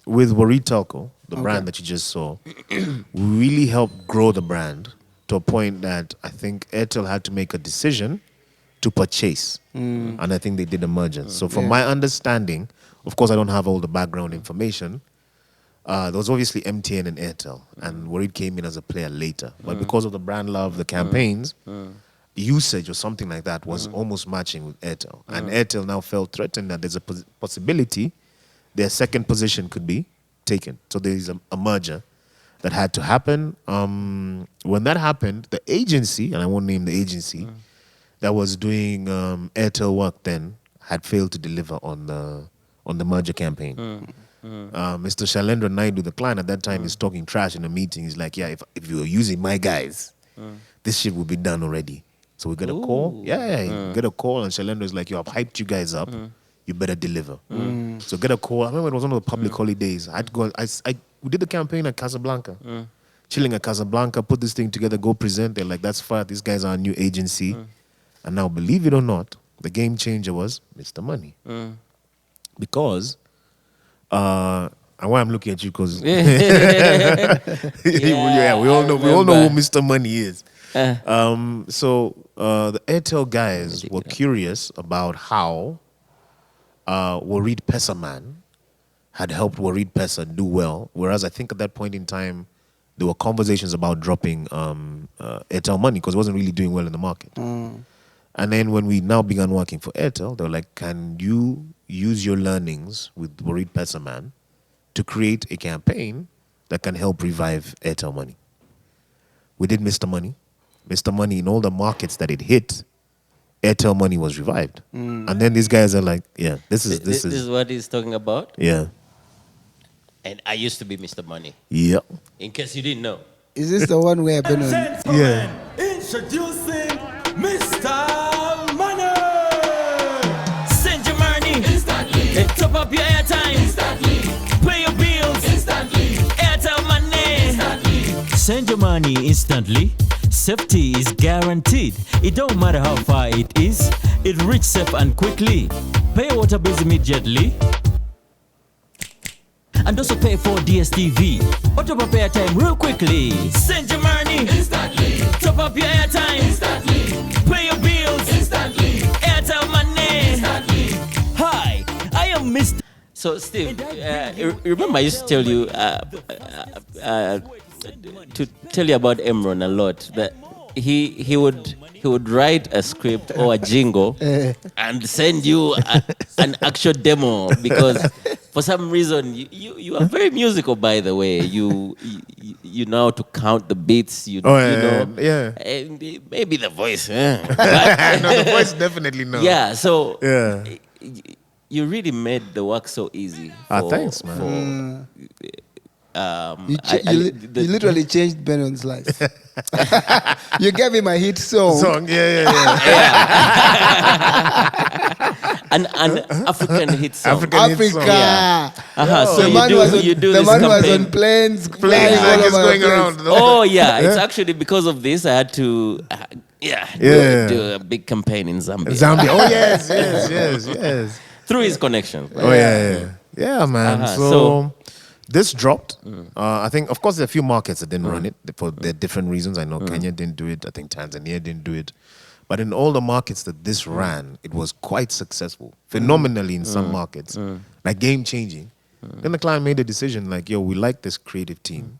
with Wari Telco, the brand that you just saw. We really helped grow the brand to a point that I think Airtel had to make a decision to purchase. And I think they did a merger. So from my understanding, of course I don't have all the background information, there was obviously MTN and Airtel. And Wari came in as a player later. But because of the brand love, the campaigns, usage or something like that was almost matching with Airtel. And Airtel now felt threatened that there's a possibility their second position could be taken. So there's a merger that had to happen. When that happened, the agency, and I won't name the agency, that was doing Airtel work then had failed to deliver on the merger campaign. Mr. Shalendra Naidu, the client at that time, is talking trash in a meeting. He's like, yeah, if you were using my guys, this shit would be done already. So we get a call. We get a call, and Shalendra is like, yo, I've hyped you guys up. you better deliver. So get a call. I remember it was one of the public holidays. We did the campaign at Casablanca. Chilling at Casablanca, put this thing together, go present. They're like, that's fine. These guys are a new agency. And now, believe it or not, the game changer was Mr. Money. Because, and why I'm looking at you, because we all know who Mr. Money is. So the Airtel guys were curious about how Warid Pesaman had helped Warid Pesa do well, whereas I think at that point in time there were conversations about dropping Airtel Money because it wasn't really doing well in the market. And then when we now began working for Airtel, they were like, can you use your learnings with Warid Pesaman to create a campaign that can help revive Airtel Money? We did Mr. Money. Mr. Money, in all the markets that it hit, Airtel Money was revived. And then these guys are like, yeah, this is what he's talking about. Yeah. And I used to be Mr. Money. Yep. In case you didn't know. Is this the one where I've been on? Yeah. Introducing Mr. Money. Send your money instantly. Top up your airtime instantly. Pay your bills instantly. Airtel Money instantly. Send your money instantly. Safety is guaranteed. It don't matter how far it is. It reaches safe and quickly. Pay your water bills immediately. And also pay for DSTV. Or top up airtime real quickly. Send your money instantly. Top up your airtime instantly. Pay your bills instantly. Airtel Money instantly. Hi, I am Mr. So, Steve, remember I used to tell you about Emuron a lot. That he would write a script or a jingle and send you an actual demo because for some reason you are very musical. By the way, you know how to count the beats. You know, and maybe the voice. No, the voice definitely no. Yeah, so Yeah. you really made the work so easy. Thanks, man. You literally changed Benon's life. You gave him a hit song. Yeah. An African hit song. African hit song. Africa. So The man was this on campaign. planes, Like flying all it's over going the place. around. Oh yeah, it's actually because of this I had to do a big campaign in Zambia. Zambia. Oh yes. Through his connections. Oh yeah, man. So this dropped. I think, of course, there are a few markets that didn't run it for their different reasons. I know Kenya didn't do it. I think Tanzania didn't do it. But in all the markets that this ran, it was quite successful. Phenomenally in some markets, like game changing. Then the client made a decision like, yo, we like this creative team.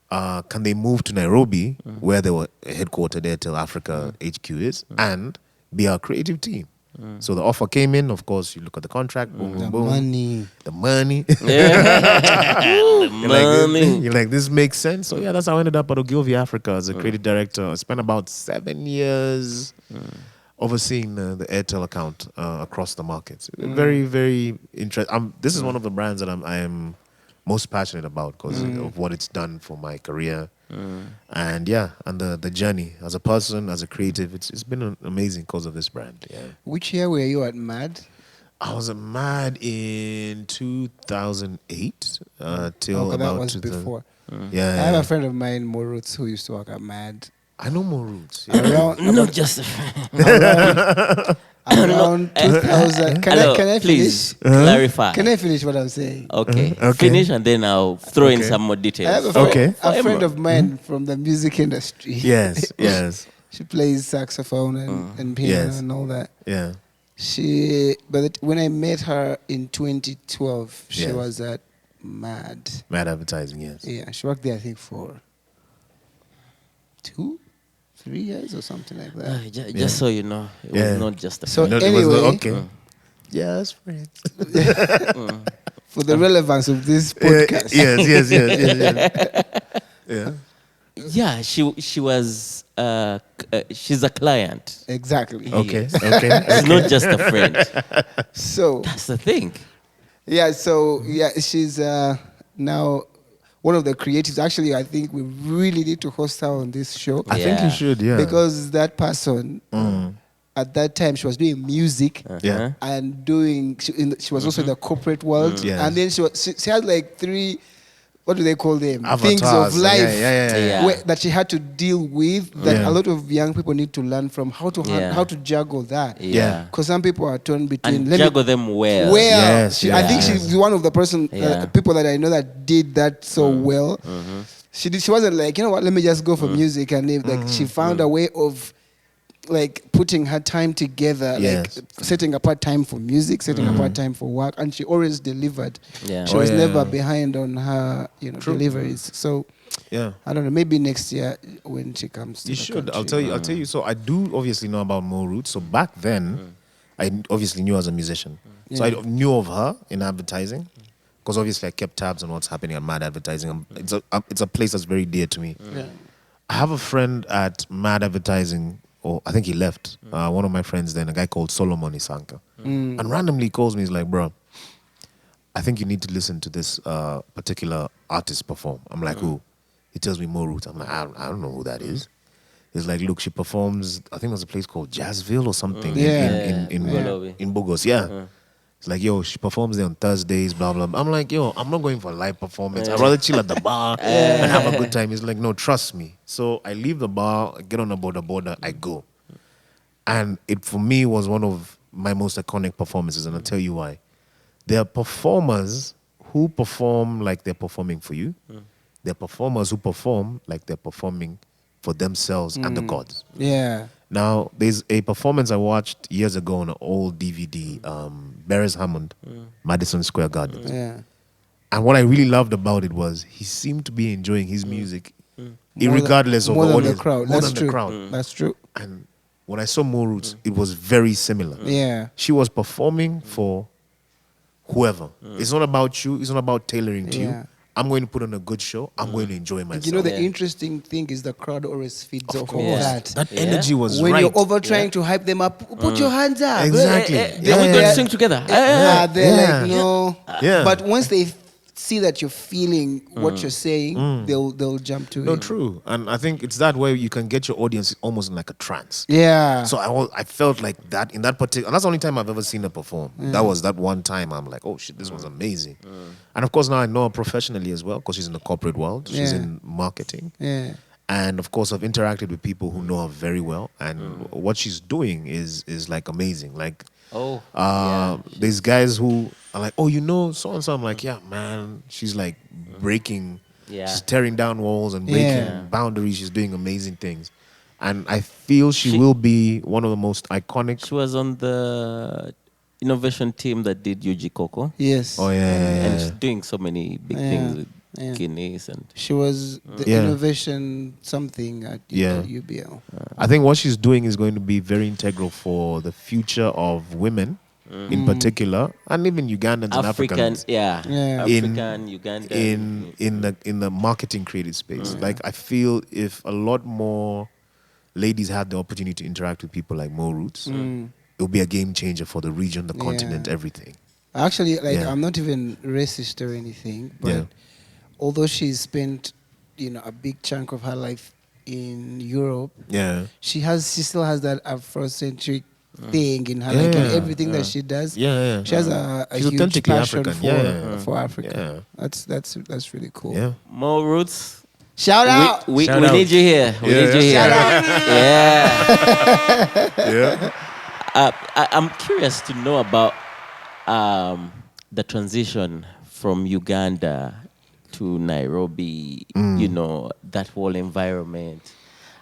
Can they move to Nairobi, where they were headquartered there till Africa HQ is, and be our creative team? So the offer came in. Of course, you look at the contract. Boom, boom, boom. The money. You're like, this makes sense. So yeah, that's how I ended up at Ogilvy Africa as a creative director. I spent about 7 years overseeing the Airtel account across the markets. Very, very interesting. This is one of the brands that I am most passionate about because of what it's done for my career. And the journey as a person, as a creative, it's been an amazing cause of this brand. Yeah. Which year were you at MAD? I was at MAD in 2008 till that about was 2000. before. Yeah, I have a friend of mine, Moruts, who used to work at MAD. I know more roots. Not just Around 2000. Can I finish? Please clarify. Can I finish what I'm saying? Okay. Finish and then I'll throw in some more I have details. a friend, Okay. a friend of mine from the music industry. Yes. She plays saxophone and piano Yes. and all that. Yeah. When I met her in 2012, she Yes. was at MAD. Mad advertising, yes. Yeah, she worked there, I think, for 2-3 years or something like that. Just so you know, it was not just a So friend. It was anyway, okay. Yes, friends. for the relevance of this podcast, Yes. Yeah. Yeah, she was. She's a client. exactly. Okay. She's not just a friend. So That's the thing. she's now one of the creatives. Actually, I think we really need to host her on this show I think you should, yeah. because that person at that time she was doing music. Yeah. And doing she was also in the corporate world. Yes. And then she had like 3, what do they call them? Avatars. Things of life Yeah. that she had to deal with, that Yeah. a lot of young people need to learn from how to Yeah. how to juggle that. Yeah. Because some people are torn between. And juggle them well. Yes, I think yes. she's one of the Yeah. people that I know that did that so well. She wasn't like, you know what, let me just go for music and live. Like she found a way of like putting her time together, Yes. like setting apart time for music, setting apart time for work, and she always delivered. Yeah. She Oh, was yeah. never behind on her, deliveries. So Yeah. I don't know, maybe next year when she comes to You the should. country. I'll tell you. So I do obviously know about Mo Roots. So back then, I obviously knew her as a musician. So I knew of her in advertising, because obviously I kept tabs on what's happening at Mad Advertising. It's a place that's very dear to me. Yeah. I have a friend at Mad Advertising, or I think he left. One of my friends then, a guy called Solomon Isanka, and randomly he calls me. He's like, "Bro, I think you need to listen to this particular artist perform." I'm like, "Who?" He tells me Mo Roots. I'm like, I don't know who that is. He's like, "Look, she performs. I think there's a place called Jazzville or something in Bolobi. in Bogos. Yeah." It's like, "Yo, she performs there on Thursdays, blah, blah, blah." I'm like, "Yo, I'm not going for a live performance. I'd rather chill at the bar and have a good time." He's like, "No, trust me." So I leave the bar, I get on a border, I go. And it, for me, was one of my most iconic performances, and I'll tell you why. There are performers who perform like they're performing for you. There are performers who perform like they're performing for themselves and the gods. Yeah. Now, there's a performance I watched years ago on an old DVD, Beres Hammond, Madison Square Garden. Yeah. And what I really loved about it was he seemed to be enjoying his music, irregardless of more the than the audience. crowd. More That's than true. the crowd. That's true. And when I saw Mo Roots, it was very similar. Yeah. She was performing for whoever. It's not about you. It's not about tailoring to Yeah. you. I'm going to put on a good show. I'm going to enjoy myself. You know, the Yeah. interesting thing is the crowd always feeds off of course. that. That Yeah. energy was When right. you're over trying to hype them up, put your hands up. Exactly. Are we Yeah, going yeah. to sing together? They're Yeah. like, no. Yeah. But once they see that you're feeling what you're saying, they'll jump to No, it. true. And I think it's that way you can get your audience almost in like a trance. Yeah. So I felt like that in that particular. That's the only time I've ever seen her perform. That was that one time. I'm like, oh shit, this was amazing. And of course now I know her professionally as well because she's in the corporate world. She's Yeah. in marketing. Yeah. And of course I've interacted with people who know her very well. And what she's doing is like amazing. Like there's guys who are like, oh, you know so and so. I'm like, yeah, man. She's like breaking. Yeah. She's tearing down walls and breaking Yeah. boundaries. She's doing amazing things. And I feel she will be one of the most iconic. She was on the innovation team that did UG Coco. Yes. Oh, yeah. And she's doing so many big Yeah. things with Yeah. Guinness and She was the Yeah. innovation something at Yeah. UBL. I think what she's doing is going to be very integral for the future of women in particular, and even Ugandans and African, Africans Yeah. African, Ugandan. in the marketing creative space. Like I feel if a lot more ladies had the opportunity to interact with people like Mo Roots, it would be a game changer for the region, the continent, everything. Actually, like Yeah. I'm not even racist or anything, but Yeah. although she's spent, a big chunk of her life in Europe, Yeah. she still has that Afrocentric thing in her, like in Yeah. everything that she does. Yeah. She has a She's huge authentically passion African. for Yeah. for Africa. Yeah. That's really cool. Yeah. More roots. Shout out. We Shout out. need you here. We Yeah, need you yeah. here. Yeah. Yeah. I'm curious to know about the transition from Uganda to Nairobi. That whole environment.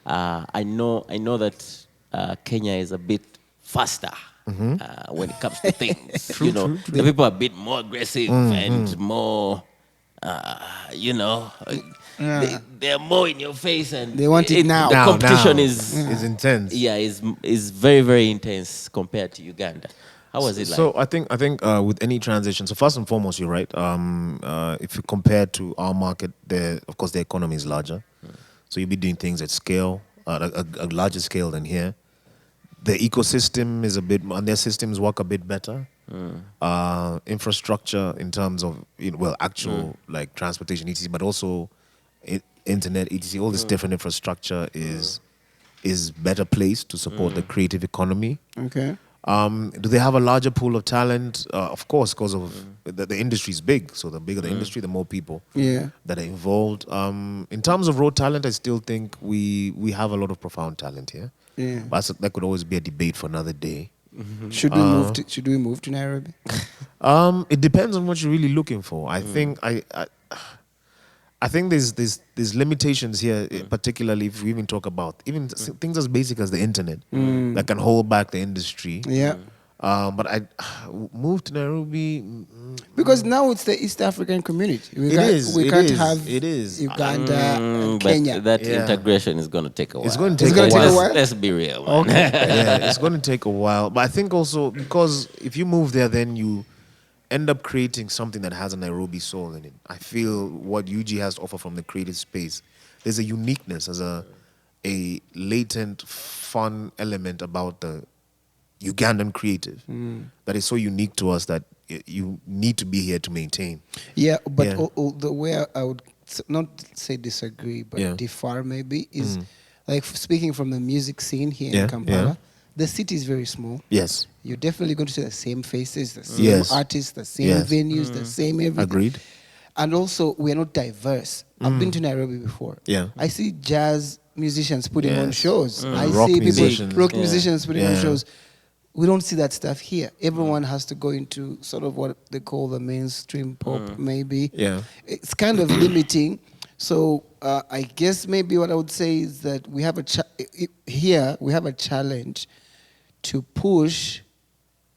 I know that Kenya is a bit faster when it comes to things. The people are a bit more aggressive and more. They're more in your face and They want it now. The Now, competition now. is intense. is very, very intense compared to Uganda. How was it like? So I think with any transition, so first and foremost, you're right. If you compare to our market, of course the economy is larger, so you'll be doing things at scale, a larger scale than here. The ecosystem is and their systems work a bit better. Infrastructure in terms of actual like transportation etc, but also internet etc. All this different infrastructure is is better placed to support the creative economy. Okay. Do they have a larger pool of talent? Of course, because of the industry is big. So the bigger the industry, the more people that are involved. In terms of raw talent, I still think we have a lot of profound talent here. Yeah. But that could always be a debate for another day. Should we move to Nairobi? It depends on what you're really looking for. I think I think there's limitations here, particularly if we even talk about even things as basic as the internet that can hold back the industry. Yeah. But I moved to Nairobi Because now it's the East African community. We it can't is, have it is. Uganda and Kenya. But that integration is going to take a while. It's going to take a while. Let's be real. Man. Yeah, it's going to take a while. But I think also because if you move there, then you end up creating something that has a Nairobi soul in it. I feel what UG has to offer from the creative space, there's a uniqueness, as a latent, fun element about the Ugandan creative that is so unique to us that you need to be here to maintain. Yeah, but the way I would not say disagree, but differ maybe, is like speaking from the music scene here in Kampala, the city is very small. Yes. You're definitely going to see the same faces, the same artists, the same venues, the same everything. Agreed. And also, we're not diverse. I've been to Nairobi before. Yeah. I see jazz musicians putting on shows. I Rock see musicians. rock musicians putting on shows. We don't see that stuff here. Everyone has to go into sort of what they call the mainstream pop, maybe. Yeah. It's kind of limiting. So I guess maybe what I would say is that we have a challenge to push,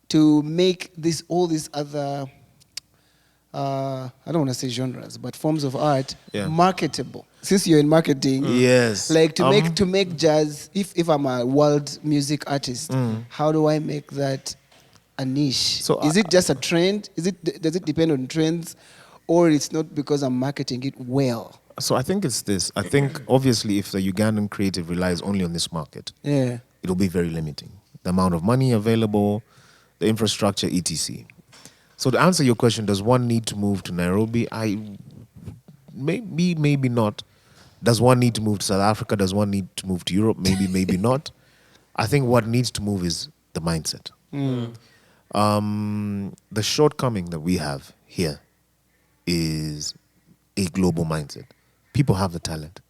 to make all these other, I don't want to say genres, but forms of art marketable. Since you're in marketing, like to make jazz. If I'm a world music artist, how do I make that a niche? So is it just a trend? Does it depend on trends, or it's not because I'm marketing it well? So I think it's this. I think obviously if the Ugandan creative relies only on this market, it'll be very limiting. The amount of money available, the infrastructure, etc. So to answer your question, does one need to move to Nairobi? Maybe not. Does one need to move to South Africa? Does one need to move to Europe? Maybe not. I think what needs to move is the mindset. The shortcoming that we have here is a global mindset. People have the talent.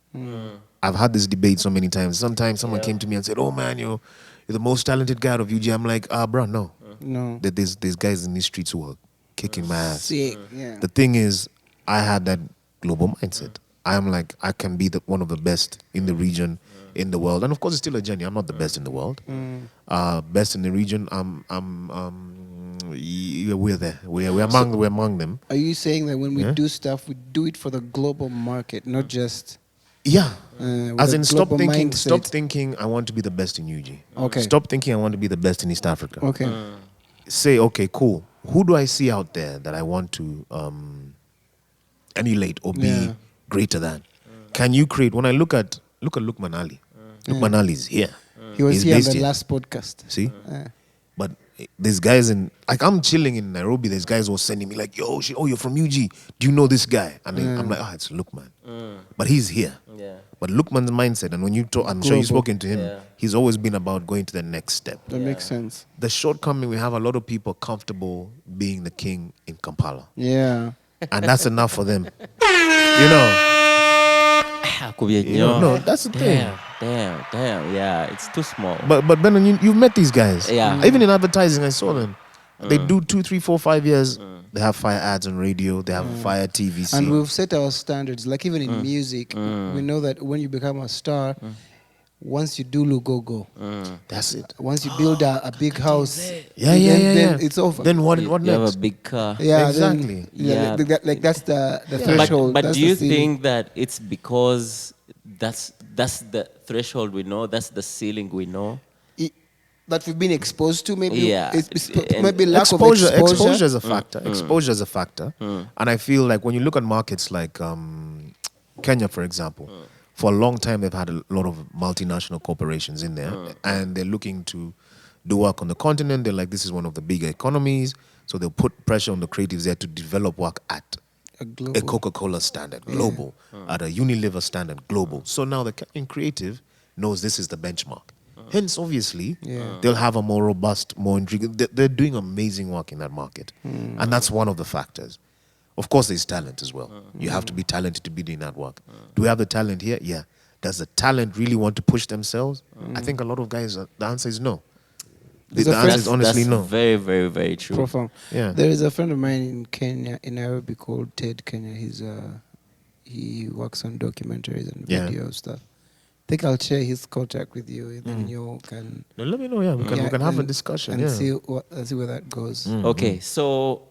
I've had this debate so many times. Sometimes someone came to me and said, "Oh man, you're the most talented guy out of UG." I'm like, bro, no. There's guys in these streets who are kicking my ass. Sick. Yeah. The thing is, I had that global mindset. I'm like, I can be one of the best in the region, in the world, and of course, it's still a journey. I'm not the best in the world. Best in the region. We're there. We're among them. Are you saying that when we do stuff, we do it for the global market, not just? Yeah. As in, stop mindset. thinking I want to be the best in UG. Okay. Stop thinking I want to be the best in East Africa. Okay. Say, okay, cool. Who do I see out there that I want to emulate or be greater than? Can you create? When I look at Lukman Ali. Lukman Ali is here. He was He's here on based the last podcast. See? But there's guys I'm chilling in Nairobi, there's guys who are sending me like, yo, you're from UG. Do you know this guy? And I'm like, it's Lukman. But he's here. Yeah. But Lukman's mindset, and when you talk, I'm sure you've spoken to him, he's always been about going to the next step. That makes sense. The shortcoming, we have a lot of people comfortable being the king in Kampala. Yeah. And that's enough for them. You know? No, that's the thing. Damn. Yeah, it's too small. But Ben, you've met these guys. Yeah. Even in advertising, I saw them. They do 2, 3, 4, 5 years. They have fire ads on radio. They have fire TVC. And we've set our standards. Like even in music, we know that when you become a star, once you do Lugogo, that's it. once you build a big house, then it's over. Then what you next? have a big car. Yeah, exactly. Like that's the threshold. But that's do you the ceiling. think that it's because that's the threshold we know, that's the ceiling we know? That we've been exposed to, maybe. Yeah. It's maybe lack of exposure. Exposure is a factor. Exposure is a factor. And I feel like when you look at markets like Kenya, for example, for a long time they've had a lot of multinational corporations in there, and they're looking to do work on the continent. They're like, this is one of the bigger economies, so they'll put pressure on the creatives there to develop work at A a Coca-Cola standard, global, at a Unilever standard, global. So now the Kenyan creative knows this is the benchmark. Hence, obviously, they'll have a more robust, more intriguing. They're doing amazing work in that market. And that's one of the factors. Of course, there's talent as well. You have to be talented to be doing that work. Do we have the talent here? Yeah. Does the talent really want to push themselves? I think a lot of guys, the answer is no. The answer is honestly that's no. very, very, very true. Profound. Yeah. There is a friend of mine in Kenya, in Nairobi, called Ted Kenya. He works on documentaries and Yeah. video stuff. I think I'll share his contact with you, and then you can No, let me know. Yeah, we can have a discussion. and Yeah. see where that goes. Okay, so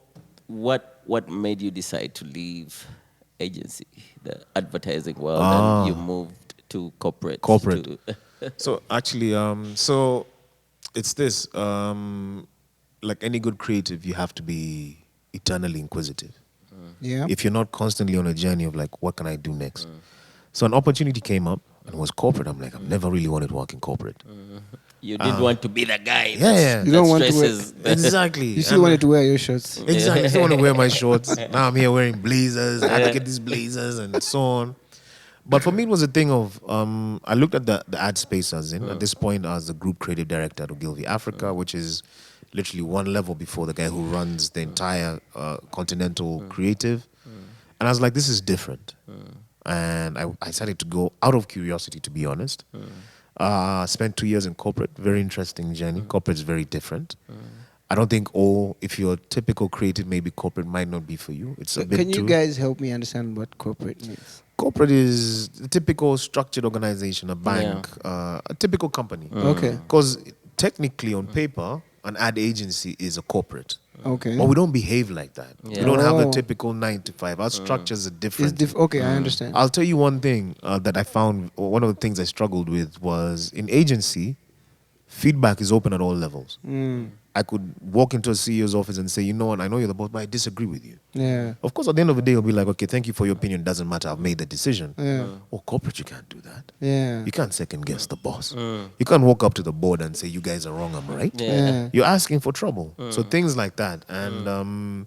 what made you decide to leave agency, the advertising world, and you moved to corporate? Corporate. So actually, so it's this. Like any good creative, you have to be eternally inquisitive. Yeah. If you're not constantly on a journey of like, what can I do next? So an opportunity came up and it was corporate. I'm like, I've never really wanted to work in corporate. You didn't want to be the guy. Yeah. You don't want to wear- Exactly. You still wanted to wear your shirts. Exactly. I still want to wear my shorts. Now I'm here wearing blazers. I had to get these blazers and so on. But for me, it was a thing of, I looked at the ad space I was in. At this point, I was the group creative director at Ogilvy Africa, which is literally one level before the guy who runs the entire continental creative. And I was like, this is different. And I decided to go out of curiosity, to be honest. Spent 2 years in corporate, very interesting journey. Corporate's very different. I don't think if you're a typical creative, maybe corporate might not be for you. It's a bit Can you too... guys help me understand what corporate means? Corporate is a typical structured organization, a bank, a typical company. Okay. Because technically on paper, an ad agency is a corporate. Okay. But we don't behave like that. Yeah. We don't have the Oh. typical 9 to 5. Our structures are different. Okay, I understand. I'll tell you one thing that I found, one of the things I struggled with was in agency, feedback is open at all levels. I could walk into a CEO's office and say, you know what, I know you're the boss, but I disagree with you. Yeah. Of course, at the end of the day, he'll be like, okay, thank you for your opinion. Doesn't matter. I've made the decision. Yeah. Oh, corporate, you can't do that. Yeah. You can't second guess the boss. You can't walk up to the board and say, you guys are wrong, I'm right. Yeah. You're asking for trouble. So things like that. And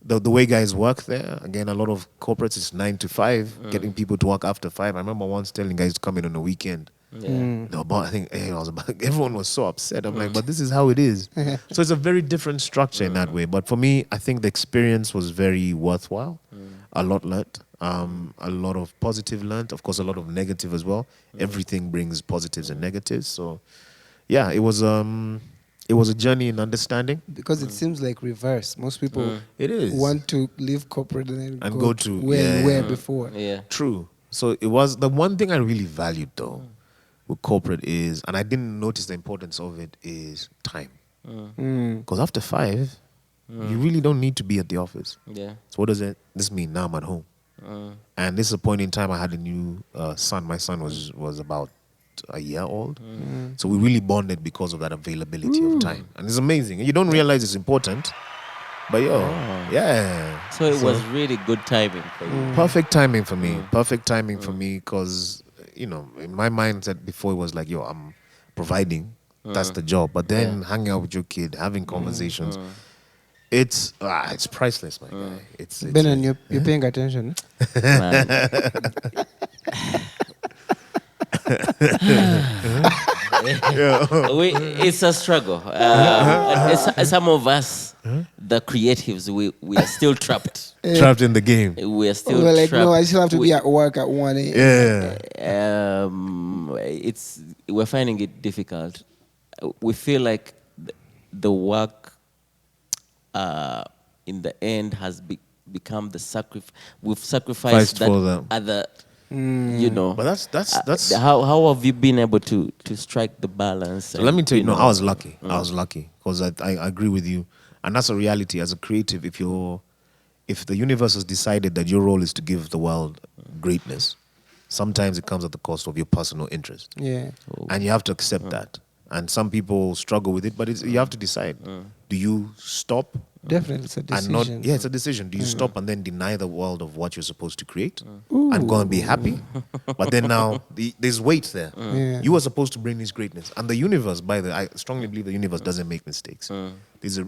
the way guys work there, again, a lot of corporates is 9 to 5, getting people to work after 5. I remember once telling guys to come in on the weekend. Everyone was so upset. I'm like, but this is how it is. So it's a very different structure in that way. But for me, I think the experience was very worthwhile. A lot learnt. A lot of positive learnt. Of course, a lot of negative as well. Everything brings positives and negatives. So, yeah, it was a journey in understanding. Because it seems like reverse. Most people It is. want to leave corporate and then go to- where yeah, where yeah. before. Yeah. True. So it was the one thing I really valued though with corporate is, and I didn't notice the importance of it, is time. Because after 5, you really don't need to be at the office. Yeah. So what does this mean? Now I'm at home. And this is a point in time I had a new son. My son was about a year old. So we really bonded because of that availability of time. And it's amazing. And you don't realize it's important. But yeah. So it was really good timing for you. Perfect timing for me. Perfect timing for me because, in my mindset before it was like, I'm providing. That's the job. But then hanging out with your kid, having conversations, it's priceless, my guy. It's Ben, you're paying attention. Man. It's a struggle. Some of us, the creatives, we are still trapped. trapped in the game. We are still We're like, trapped. no, I still have to be at work at 1 a.m. Yeah. We're finding it difficult. We feel like the work in the end has become the sacrifice. We've sacrificed Fight that for them. other, But that's how have you been able to strike the balance? So let me tell you, I was lucky. I was lucky because I agree with you, and that's a reality. As a creative, if the universe has decided that your role is to give the world greatness, sometimes it comes at the cost of your personal interest, Yeah. and you have to accept that. And some people struggle with it, but you have to decide: do you stop Definitely, it's a And not, decision. yeah, it's a decision. Do you stop and then deny the world of what you're supposed to create and go and be happy? But then now there's weight there. Yeah. You are supposed to bring this greatness. And the universe, by the way, I strongly believe the universe doesn't make mistakes.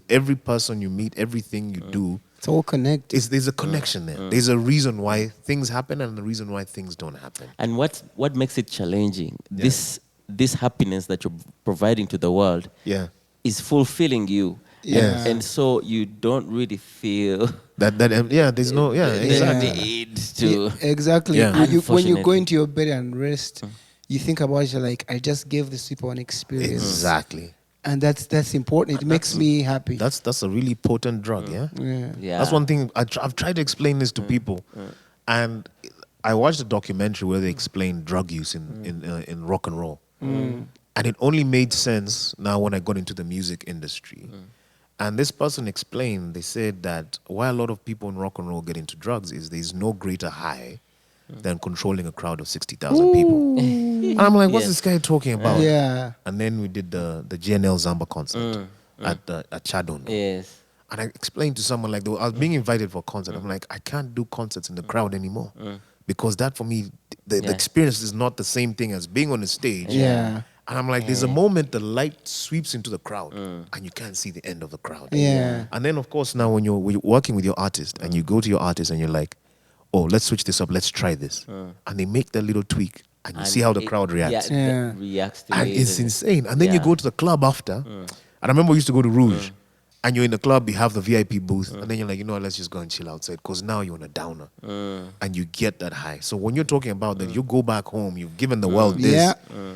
Every person you meet, everything you do, It's all connected. there's a connection there. There's a reason why things happen and the reason why things don't happen. And what makes it challenging? This happiness that you're providing to the world Yeah. is fulfilling you. Yeah. And so you don't really feel There's no, the exactly. need to. Exactly. Yeah. When you go Unfortunately. into your bed and rest, you think about it, you're like, I just gave these people an experience. Exactly. And that's important. It makes me happy. That's a really potent drug, yeah? Yeah. Yeah. That's one thing I've tried to explain this to people, and I watched a documentary where they explained drug use in rock and roll, and it only made sense now when I got into the music industry. And this person explained, they said that why a lot of people in rock and roll get into drugs is there's no greater high than controlling a crowd of 60,000 people. And I'm like, what's Yes. this guy talking about? Yeah. And then we did the GNL Zamba concert at Chadon. Yes. And I explained to someone, like, I was being invited for a concert. I'm like, I can't do concerts in the crowd anymore. Because that, for me, the experience is not the same thing as being on the stage. Yeah. And I'm like, there's a moment the light sweeps into the crowd and you can't see the end of the crowd. Yeah. And then, of course, now when you're working with your artist and you go to your artist and you're like, oh, let's switch this up, let's try this. And they make that little tweak and you see how the crowd reacts. Yeah. Reacts to And it. it's insane. And then you go to the club after. And I remember we used to go to Rouge. And you're in the club, you have the VIP booth. And then you're like, you know what, let's just go and chill outside. Because now you're on a downer. And you get that high. So when you're talking about that, you go back home, you've given the world this. Yeah.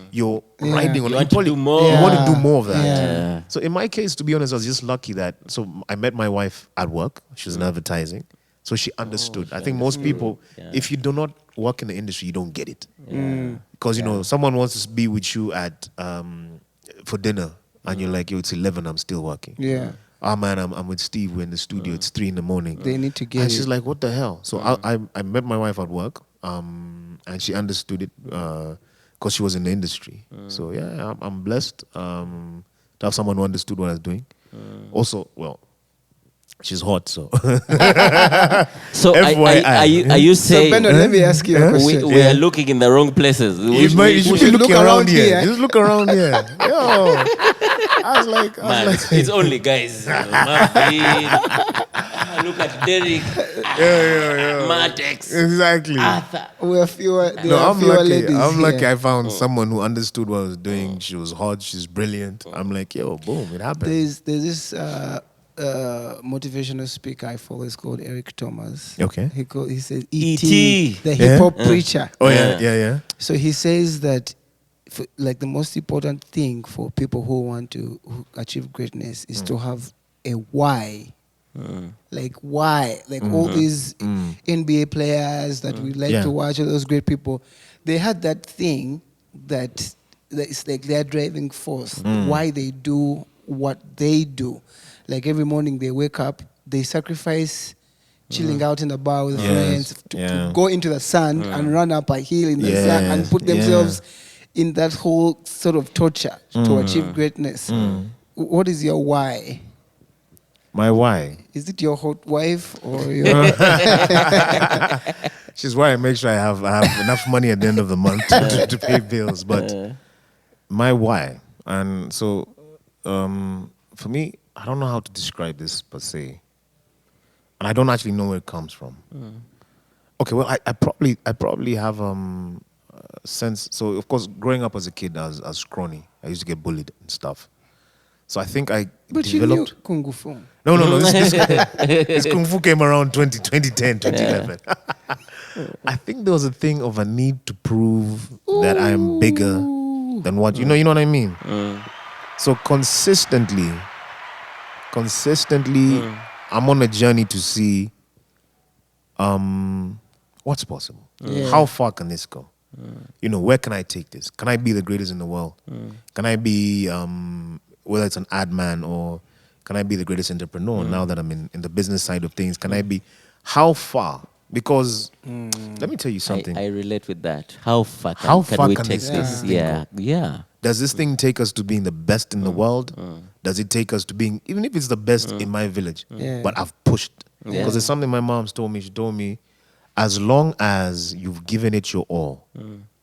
You're riding on You it. want to do more. You want to Yeah. do more of that. Yeah. So in my case, to be honest, I was just lucky that, so I met my wife at work. She was in advertising. So she understood. I think most people, if you do not work in the industry, you don't get it. Because, you know, someone wants to be with you at for dinner. And you're like, yo, it's 11, I'm still working. Yeah. Oh man, I'm with Steve. We're in the studio. It's 3 a.m. They need to get And it. she's like, what the hell? So I met my wife at work, and she understood it because she was in the industry. So yeah, I'm blessed to have someone who understood what I was doing. Also, well, she's hot, so So FYI. are you So, saying Beno, let me ask you a question. we are looking in the wrong places? you should be look looking around around here. here. Just look around here. Yo, I was like, Man, it's only guys. Marvin. Look at Derek, Matex, exactly. Arthur. We're fewer. There No, are I'm fewer lucky. ladies I'm lucky. here. I found someone who understood what I was doing. She was hot. She's brilliant. I'm like, yo, boom, it happened. There's this motivational speaker I follow. It's called Eric Thomas. Okay. He says E.T., the hip hop preacher. Oh yeah. So he says that, like, the most important thing for people who want to achieve greatness is to have a why. Like why? Like all these NBA players that we like to watch, all those great people, they had that thing that it's like their driving force. Why they do what they do. Like every morning they wake up, they sacrifice chilling out in the bar with friends to go into the sun and run up a hill in the sun and put themselves in that whole sort of torture to achieve greatness. What is your why? My why? Is it your hot wife or your... She's why I make sure I have enough money at the end of the month to pay bills. But my why, and so for me, I don't know how to describe this per se, and I don't actually know where it comes from. Okay, well, I probably have a sense. So of course, growing up as a kid, as scrawny, I used to get bullied and stuff. So I think I But developed. you knew Kung Fu. No. This Kung Fu came around 2010, 2011. I think there was a thing of a need to prove that I am bigger than what you know what I mean. So consistently, I'm on a journey to see what's possible. How far can this go? You know, where can I take this? Can I be the greatest in the world? Can I be whether it's an ad man or can I be the greatest entrepreneur now that I'm in the business side of things? Can I be, how far? Because let me tell you something. I relate with that. How far can, How can far we can take this this? thing Yeah. Does this thing take us to being the best in the world? does it take us to being, even if it's the best in my village, Yeah. but I've pushed. Yeah. Because there's something my mom's told me. She told me, as long as you've given it your all,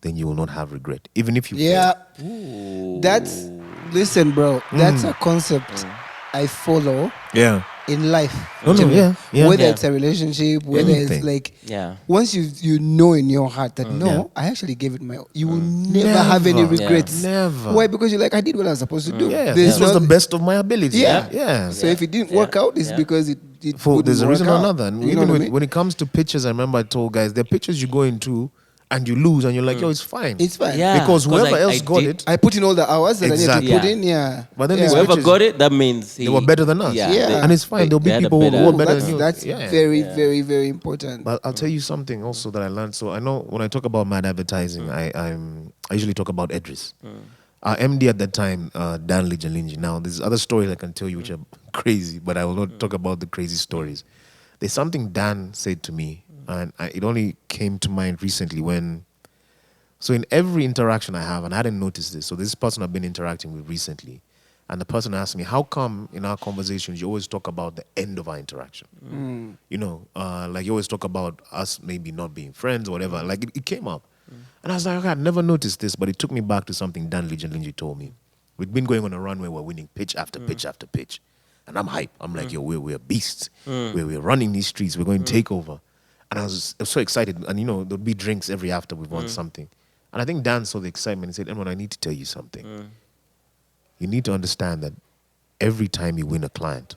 then you will not have regret. Even if you Yeah. fail. That's, listen, bro, that's a concept I follow Yeah. in life. No, yeah. Whether Yeah. it's a relationship, whether it's Anything. like, Yeah. once you know in your heart that no, I actually gave it my all, you will never have any Never. regrets. Never. Why? Because you're like, I did what I was supposed to do. Yeah, There's this was no- the best of my ability. Yeah. Yeah. So if it didn't work out, it's because it For there's a wouldn't reason work or out. another. And You know even what I mean? when it comes to pictures, I remember I told guys, there are pictures you go into and you lose and you're like, yo, it's fine. It's fine. Yeah. Because whoever else got did- it, I put in all the hours that I Exactly. need to put Yeah. in. Yeah. But then yeah. these Whoever pictures- got it, that means they were better than us. Yeah. And it's fine. There'll be they had a people who better- are better than you. That's Yeah. very, very, very important. But I'll tell you something also that I learned. So I know when I talk about mad advertising, I usually talk about Edris. Our MD at that time, Dan Lijalinji. Now, there's other stories I can tell you which are crazy, but I will not talk about the crazy stories. There's something Dan said to me, and it only came to mind recently when. So in every interaction I have, and I hadn't noticed this, so this person I've been interacting with recently, and the person asked me, how come in our conversations you always talk about the end of our interaction? You know, like you always talk about us maybe not being friends or whatever. Like it came up. And I was like, okay, I'd never noticed this, but it took me back to something Dan Linji told me. We'd been going on a run where we're winning pitch after pitch after pitch. And I'm hype. I'm like, yo, we're beasts. We're running these streets. We're going to take over. And I was so excited. And, you know, there'd be drinks every after we've won something. And I think Dan saw the excitement and said, Emuron, I need to tell you something. You need to understand that every time you win a client,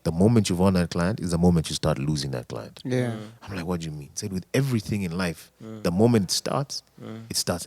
the moment you've won that client is the moment you start losing that client. Yeah. I'm like, what do you mean? He said, with everything in life, the moment it starts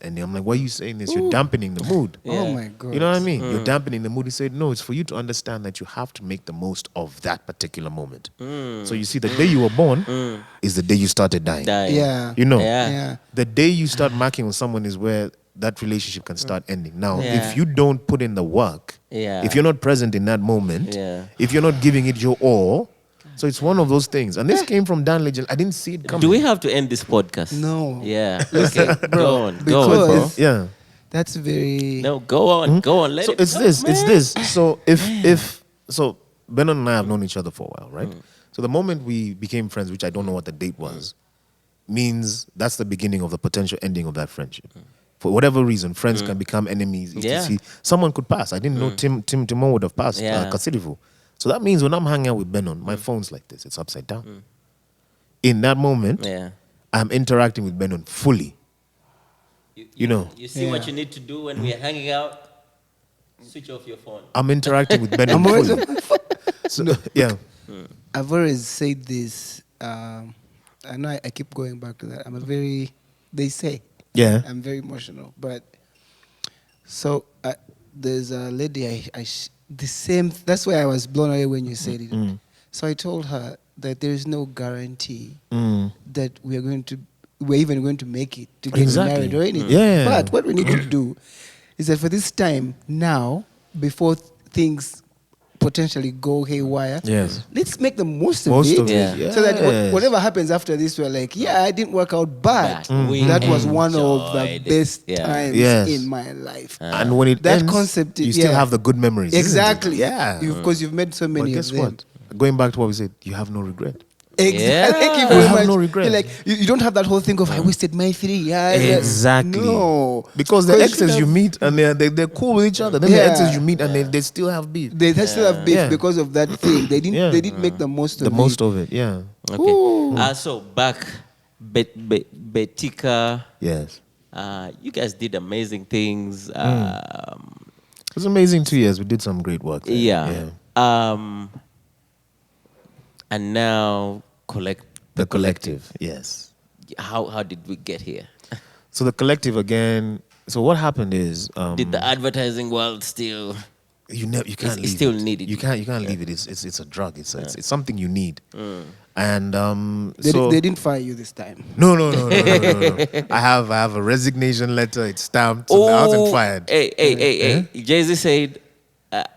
ending. I'm like, why are you saying this? You're dampening the mood. Oh my God. You know what I mean? You're dampening the mood. He said, no, it's for you to understand that you have to make the most of that particular moment. So you see, the day you were born is the day you started dying. Yeah. You know, Yeah. Yeah. the day you start marking with someone is where that relationship can start ending. Now, Yeah. if you don't put in the work, Yeah. if you're not present in that moment, Yeah. if you're not giving it your all, so it's one of those things. And this came from Dan Legend. I didn't see it coming. Do we have to end this podcast? No. Yeah. Okay. Go on. Go on, because- bro. Yeah. That's very. No, go on. Go on. Let So it it's go, this. man. It's this. So if so, Benon and I have known each other for a while, right? So the moment we became friends, which I don't know what the date was, means that's the beginning of the potential ending of that friendship. For whatever reason, friends can become enemies. Yeah. See, someone could pass. I didn't know Timon would have passed Yeah. Kasirivu. So that means when I'm hanging out with Benon, my phone's like this. It's upside down. In that moment, Yeah. I'm interacting with Benon fully. You know. You see what you need to do when we're hanging out? Switch off your phone. I'm interacting with Benon I'm always fully. So, yeah. I've always said this. I know I keep going back to that. They say, Yeah. I'm very emotional. But so there's a lady, the same, that's why I was blown away when you said it. So I told her that there is no guarantee that we're even going to make it to get Exactly. married or anything. Yeah. But what we need to do is that for this time now, before things potentially go haywire, Yes. let's make the most of Most it. of it. Yeah. So that Yes. whatever happens after this, we're like, yeah, I didn't work out, but But we that was one of the enjoyed it. best Yeah. times Yes. in my life. And when it That ends, concept, you still yeah. have the good memories. isn't it? Exactly. Yeah. Because you've made so But many guess of them. what? Going back to what we said, you have no regret. Exactly. Yeah. Thank you You very have much. no regret. You're like, you don't have that whole thing of I wasted my 3 years. Exactly. No. Because the exes you meet and they're cool with each other. Then the Yeah. exes you meet and they still have beef. They still have beef Yeah. because of that thing. They didn't. Yeah. They didn't make the most of The it. most of it, yeah. Okay. So back, Betika, Yes. you guys did amazing things. It was amazing 2 years. We did some great work there. Yeah. And now The collective, yes. How did we get here? So the collective again. So what happened is Did the advertising world still? you can't It's leave still it. needed. You can't leave it. It's a drug. It's something you need. And They didn't fire you this time. No. I have a resignation letter. It's stamped. So I wasn't fired. Hey. Jay-Z said,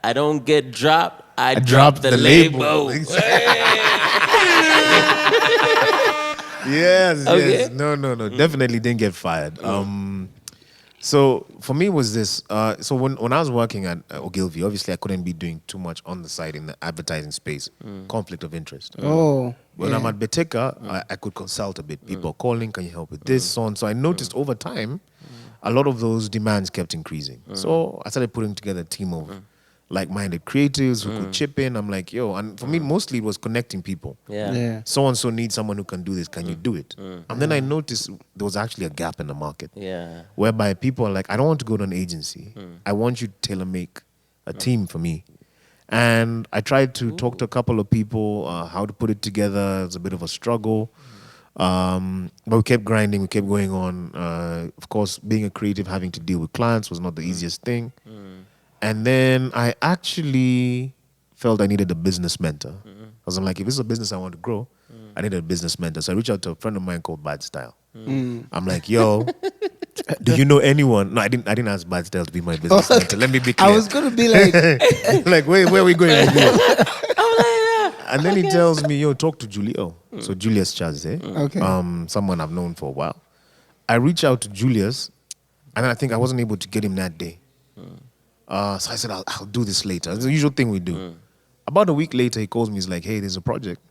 I don't get dropped. I drop dropped the the label. label. Yes. Okay. No. Definitely didn't get fired. So for me, it was this. So when I was working at Ogilvy, obviously I couldn't be doing too much on the side in the advertising space. Conflict of interest. Oh, When yeah. I'm at Beteka, I could consult a bit. People are calling, can you help with this, so on. So I noticed over time, a lot of those demands kept increasing. So I started putting together a team of like-minded creatives who could chip in. I'm like, yo, and for me, mostly it was connecting people. Yeah. Yeah. So-and-so needs someone who can do this. Can you do it? And then I noticed there was actually a gap in the market. Yeah. Whereby people are like, I don't want to go to an agency. I want you to tailor-make a team for me. And I tried to talk to a couple of people how to put it together. It was a bit of a struggle. But we kept grinding. We kept going on. Of course, being a creative, having to deal with clients was not the easiest thing. And then I actually felt I needed a business mentor. Because I'm like, if this is a business I want to grow, I need a business mentor. So I reached out to a friend of mine called Bad Style. I'm like, yo, do you know anyone? No, I didn't ask Bad Style to be my business mentor. Let me be clear. I was going to be like, like, where are we going with this? And then he tells me, yo, talk to Julio. So Julius Chaze, Okay. someone I've known for a while. I reach out to Julius, and I think I wasn't able to get him that day. So I said, I'll do this later. It's the usual thing we do. About a week later, he calls me. He's like, hey, there's a project.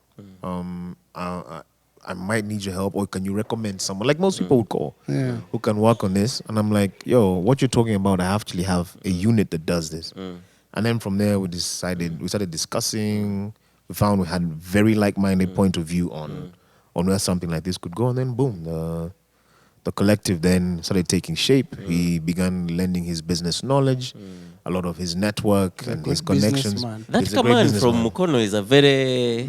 I might need your help, or can you recommend someone? Like most people would call, who can work on this. And I'm like, yo, what you're talking about, I actually have a unit that does this. And then from there, we started discussing. We found we had very like-minded point of view on where something like this could go. And then boom, the collective then started taking shape. He began lending his business knowledge, a lot of his network and his connections. businessman. That He's a great command from businessman. Mukono is a very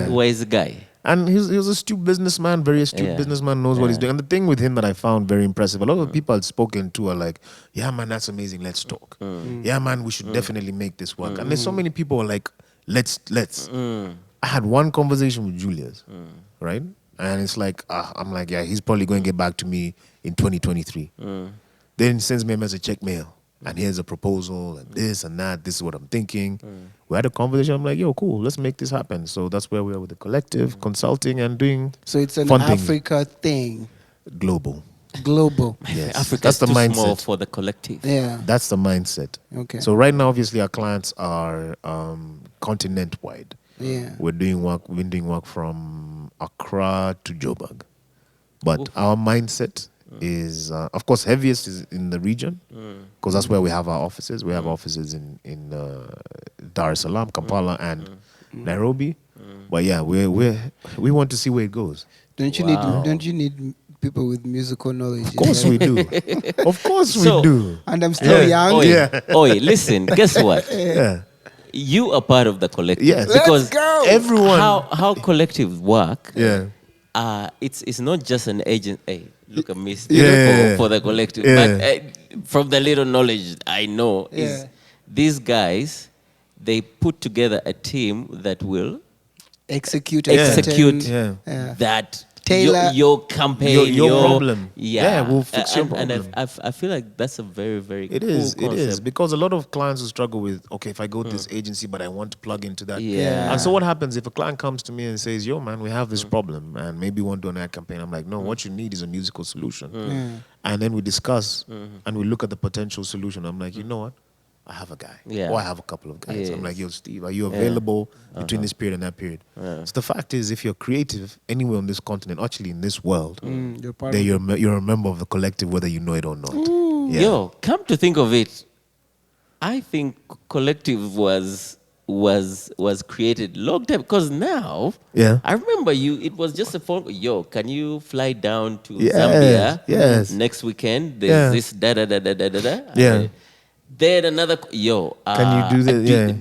wise guy. And he was a astute businessman, very astute businessman, knows what he's doing. And the thing with him that I found very impressive, a lot of people I'd spoken to are like, yeah, man, that's amazing, let's talk. Yeah, man, we should definitely make this work. And there's so many people who are like, let's. I had one conversation with Julius, right? And it's like, I'm like, yeah, he's probably going to get back to me in 2023. Then he sends me a message, check mail. And here's a proposal and this and that. This is what I'm thinking. We had a conversation. I'm like, yo, cool, let's make this happen. So that's where we are with the collective, consulting and doing So it's an fun things. Africa thing, Global. global. Yes. Africa That's is the too mindset. small for the collective. Yeah. That's the mindset. Okay. So right now, obviously, our clients are continent-wide. Yeah. We've been doing work from Accra to Joburg. But our mindset is, of course, heaviest is in the region, because that's where we have our offices. We have offices in Dar es Salaam, Kampala, and Nairobi. But yeah, we want to see where it goes. Don't you need people with musical knowledge? Of course we do. Of course So- we do. And I'm still young. Oi, listen, guess what? Yeah. You are part of the collective. Yes. Because go. Everyone. how collective work, Yeah. it's not just an agent. Hey, look at me Yeah. for the collective. Yeah. But from the little knowledge I know, is Yeah. these guys, they put together a team that will Execute. execute Yeah. that Tailor- your campaign, Your problem. Yeah, Yeah, we'll fix your And problem. I feel like that's a very, very It cool is. concept. It is because a lot of clients will struggle with, okay, if I go to this agency, but I want to plug into that. Yeah. And so what happens if a client comes to me and says, "Yo, man, we have this problem, and maybe we want to do an ad campaign." I'm like, "No, what you need is a musical solution." And then we discuss and we look at the potential solution. I'm like, you know what? I have a guy, Yeah. or I have a couple of guys. I'm Yes. like, "Yo, Steve, are you available between this period and that period?" So the fact is, if you're creative anywhere on this continent, actually in this world, You're part then of you're a member of the collective, whether you know it or not. Yeah. Yo, come to think of it, I think collective was created long time, because now Yeah. I remember it was just a phone. Yo, can you fly down to Yes, Zambia yes. next weekend? There's Yeah. this da da da da da da da. Yeah. Then another Can you do that?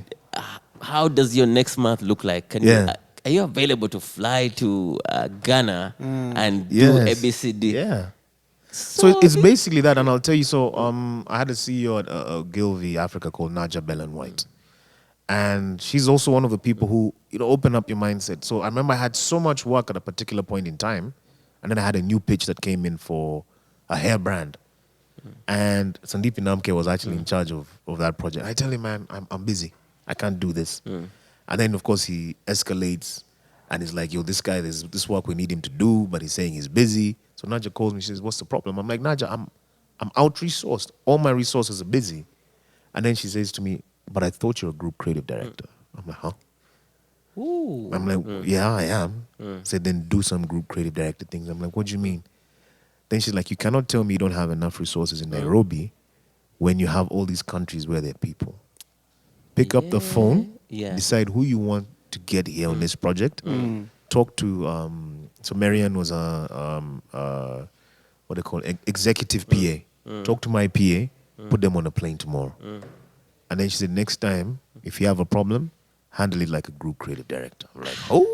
how does your next month look like? Can Yeah. you, are you available to fly to Ghana and do Yes. ABCD? Yeah. So it's basically that, and I'll tell you. So I had a CEO at Gilvy Africa called Naja Bellen White, and she's also one of the people who open up your mindset. So I remember I had so much work at a particular point in time, and then I had a new pitch that came in for a hair brand, and Sandeep Inamke was actually in charge of that project. I tell him, man, I'm busy. I can't do this. And then of course he escalates, and he's like, yo, this guy, there's this work we need him to do, but he's saying he's busy. So Naja calls me, she says, what's the problem? I'm like, Naja, I'm out-resourced. All my resources are busy. And then she says to me, but I thought you're a group creative director. I'm like, huh? Ooh. I'm like, yeah, I am. Said, then do some group creative director things. I'm like, what do you mean? Then she's like, you cannot tell me you don't have enough resources in Nairobi when you have all these countries where there are people. Pick up the phone, decide who you want to get here on this project. Talk to, so Marianne was what they call executive PA. Talk to my PA, put them on a plane tomorrow. And then she said, next time, if you have a problem, handle it like a group creative director. I'm like, oh.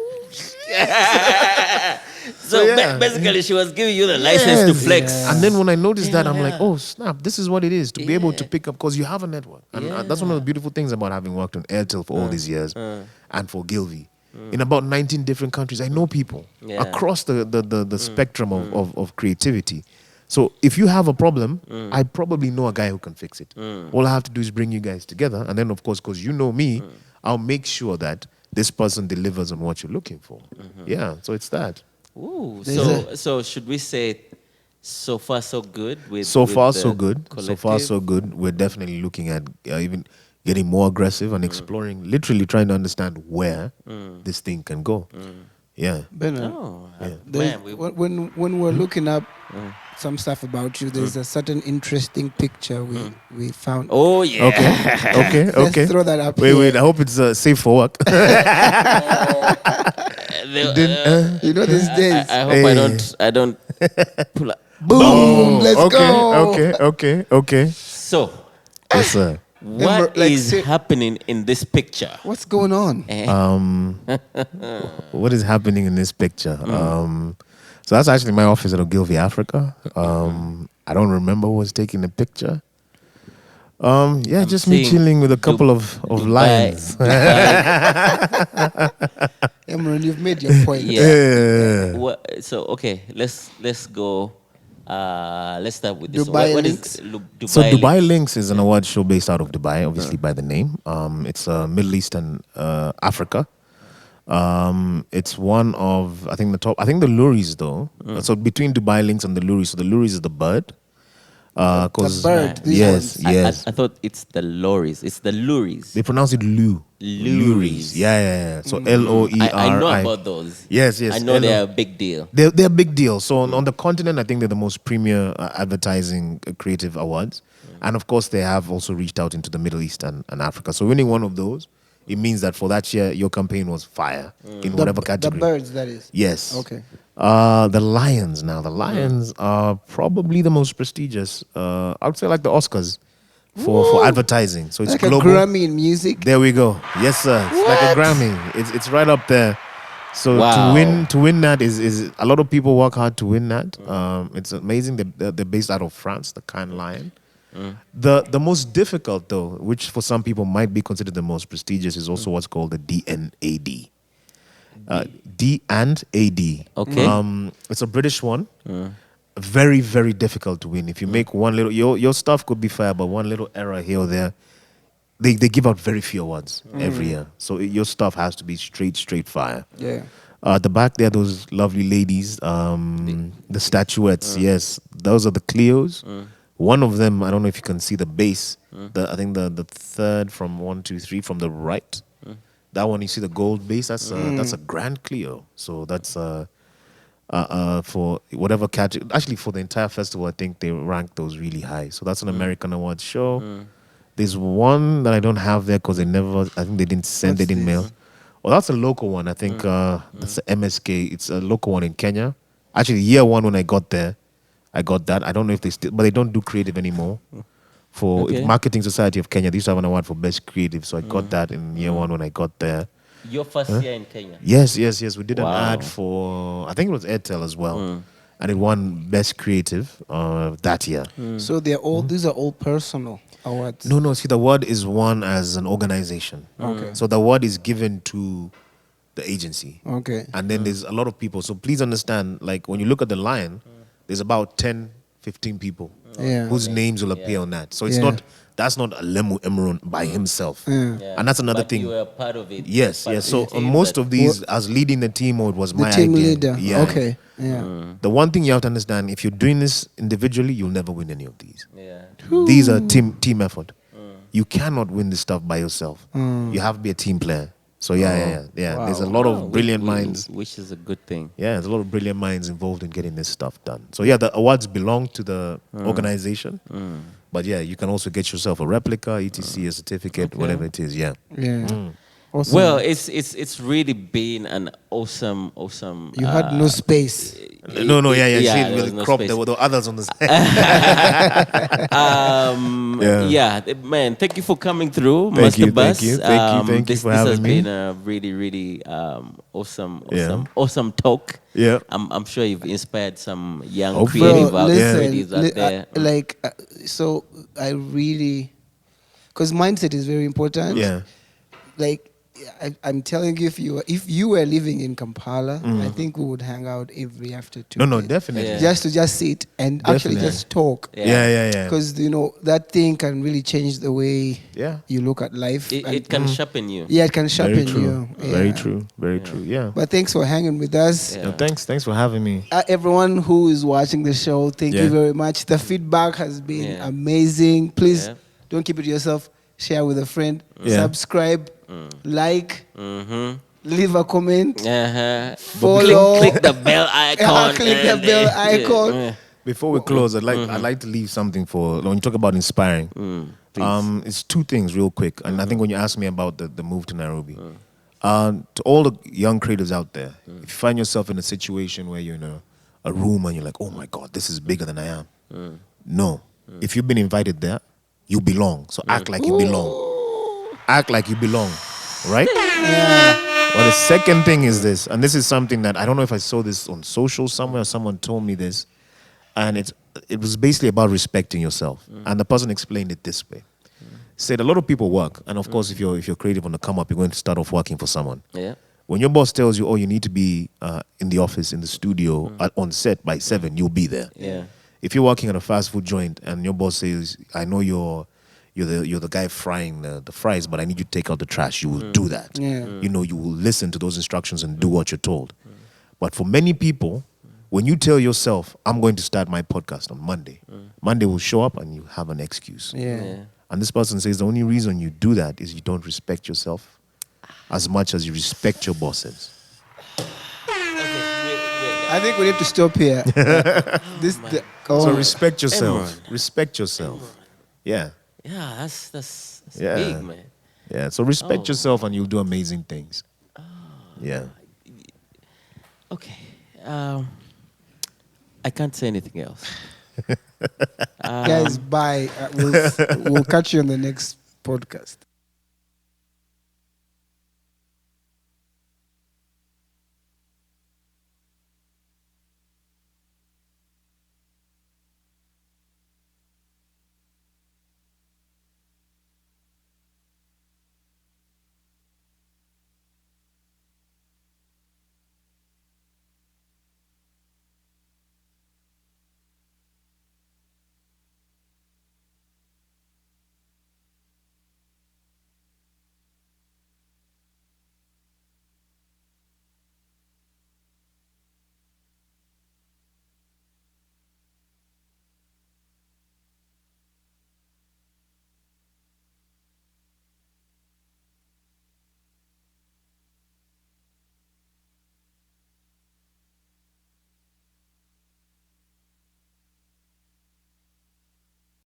So basically, she was giving you the license to flex. And then when I noticed that, I'm like, oh, snap, this is what it is, to be able to pick up, because you have a network. And that's one of the beautiful things about having worked on Airtel for all these years and for Gilvy. In about 19 different countries, I know people across the spectrum of creativity. So if you have a problem, I probably know a guy who can fix it. All I have to do is bring you guys together. And then, of course, because you know me, I'll make sure that this person delivers on what you're looking for. Yeah, so it's that. Ooh, so should we say so far so good? So far so collective? good. We're definitely looking at even getting more aggressive and exploring, literally trying to understand where this thing can go. Yeah. Bernard, Man, when we're looking up some stuff about you, there's a certain interesting picture we found. Oh yeah. Okay. Let's throw that up. Wait. I hope it's safe for work. You know these days. I hope I don't pull up. Boom! Let's go. Okay. So, Yes, sir. what is happening in this picture? What's going on? What is happening in this picture? So that's actually my office at Ogilvy, Africa. I don't remember who was taking the picture. Just me seeing chilling with a couple of lions. Emuron, you've made your point. So okay, let's go. Let's start with this. Dubai What Links. is Dubai? So Dubai Links is an award show based out of Dubai, obviously by the name. It's Middle East and Africa. It's one of the Luris though. So between Dubai Links and the Luris, so the Luris is the bird. The bird. These Yes. ones. I thought it's the lorries. It's the luris. They pronounce it Lu. Luris. Yeah. So Loeri. I know about those. Yes. I know they're a big deal. They're a big deal. So on the continent, I think they're the most premier advertising creative awards. And of course, they have also reached out into the Middle East and Africa. So winning one of those, it means that for that year, your campaign was fire in whatever category. The birds, that is. Yes. Okay. The Lions now. The Lions are probably the most prestigious. I would say like the Oscars for advertising. So it's Like global. a Grammy in music. There we go. Yes, sir. It's like a Grammy. It's right up there. So Wow. to win that is a lot of people work hard to win that. It's amazing. They're based out of France, the Cannes Lion. The most difficult though, which for some people might be considered the most prestigious, is also what's called the DNAD. D&AD. Okay. It's a British one. Very, very difficult to win. If you make one little, your stuff could be fire, but one little error here or there, they give out very few awards every year. So your stuff has to be straight fire. Yeah. At the back there, those lovely ladies, the statuettes. Yes, those are the Cleos. One of them, I don't know if you can see the base. I think the third from 1, 2, 3 from the right. That one, you see the gold base. That's a Grand Clio. So that's for whatever category. Actually, for the entire festival, I think they ranked those really high. So that's an American awards show. There's one that I don't have there because I think they didn't send, they didn't mail. Well, that's a local one. I think that's the MSK. It's a local one in Kenya. Actually, year one when I got there, I got that. I don't know if they still, but they don't do creative anymore. For Marketing Society of Kenya, they used to have an award for best creative. So I got that in year one when I got there. Your first year in Kenya? Yes. We did an Wow. ad for, I think it was Airtel as well. And it won best creative that year. So they're all these are all personal awards. No. See, the award is won as an organization. Okay. So the award is given to the agency. Okay. And then there's a lot of people. So please understand, like when you look at the Lion, there's about 10 15 people Yeah. whose names will appear on that. So it's Yeah. that's not Alemu Emuron by himself. Yeah. And that's another But thing. you were part of it. Yes, Part yes. of So the on team most that- of these, as leading the team, it was The my team idea. leader. Yeah. Okay. Yeah. The one thing you have to understand, if you're doing this individually, you'll never win any of these. Yeah. These are team effort. You cannot win this stuff by yourself. You have to be a team player. So yeah. There's a lot Oh, of brilliant minds. Which is a good thing. Yeah, there's a lot of brilliant minds involved in getting this stuff done. So yeah, the awards belong to the organization. But yeah, you can also get yourself a replica, etc., a certificate, whatever it is. Yeah. Yeah. Awesome. Well, it's really been an awesome. You had no space. No, yeah. See, there with was the no crop, space. there were the others on the side. Man, thank you for coming through, Thank Master you, Bus. thank you, thank you this, for this has having me. been a really awesome Yeah. talk. Yeah. I'm sure you've inspired some young Hopefully. creative Bro, creatives out there. So I really, because mindset is very important. Yeah. Like, I'm telling you, if you were living in Kampala, I think we would hang out every after 2 No, days. definitely. Yeah. Just sit and actually Definitely. just talk. Yeah. Because that thing can really change the way Yeah. you look at life. It And- can sharpen you. yeah, it can sharpen Very true. you. Very Yeah. true. Very true. Yeah. But thanks for hanging with us. Yeah. No, thanks for having me. Everyone who is watching the show, thank Yeah. you very much. The feedback has been Yeah. amazing. Please Yeah. don't keep it to yourself. Share with a friend. Yeah. Subscribe. Like. Mm-hmm. Leave a comment. Uh-huh. Follow. Click the bell icon. Click the and, bell yeah. icon. Before we close, I'd like to leave something for when you talk about inspiring. Please. It's two things real quick, and I think when you asked me about the move to Nairobi, to all the young creatives out there, if you find yourself in a situation where you're in a room and you're like, oh my God, this is bigger than I am. No, if you've been invited there, you belong. So act like you belong. Act like you belong, right? Well, the second thing is this, and this is something that I don't know if I saw this on social somewhere, or someone told me this, and it was basically about respecting yourself. And the person explained it this way. Said a lot of people work, and of course, if you're creative on the come up, you're going to start off working for someone. Yeah. When your boss tells you, oh, you need to be in the office, in the studio, on set by 7, you'll be there. Yeah. If you're working at a fast food joint and your boss says, I know you're the guy frying the fries, but I need you to take out the trash, you will do that. Yeah. You will listen to those instructions and do what you're told. But for many people, when you tell yourself, I'm going to start my podcast on Monday, Monday will show up and you have an excuse. Yeah. And this person says the only reason you do that is you don't respect yourself as much as you respect your bosses. I think we need to stop here. So respect yourself. Emuron. Respect yourself. Yeah. Yeah, that's Yeah. big, man. Yeah. So respect yourself and you'll do amazing things. Yeah. Okay. I can't say anything else. Guys, bye. We'll catch you on the next podcast.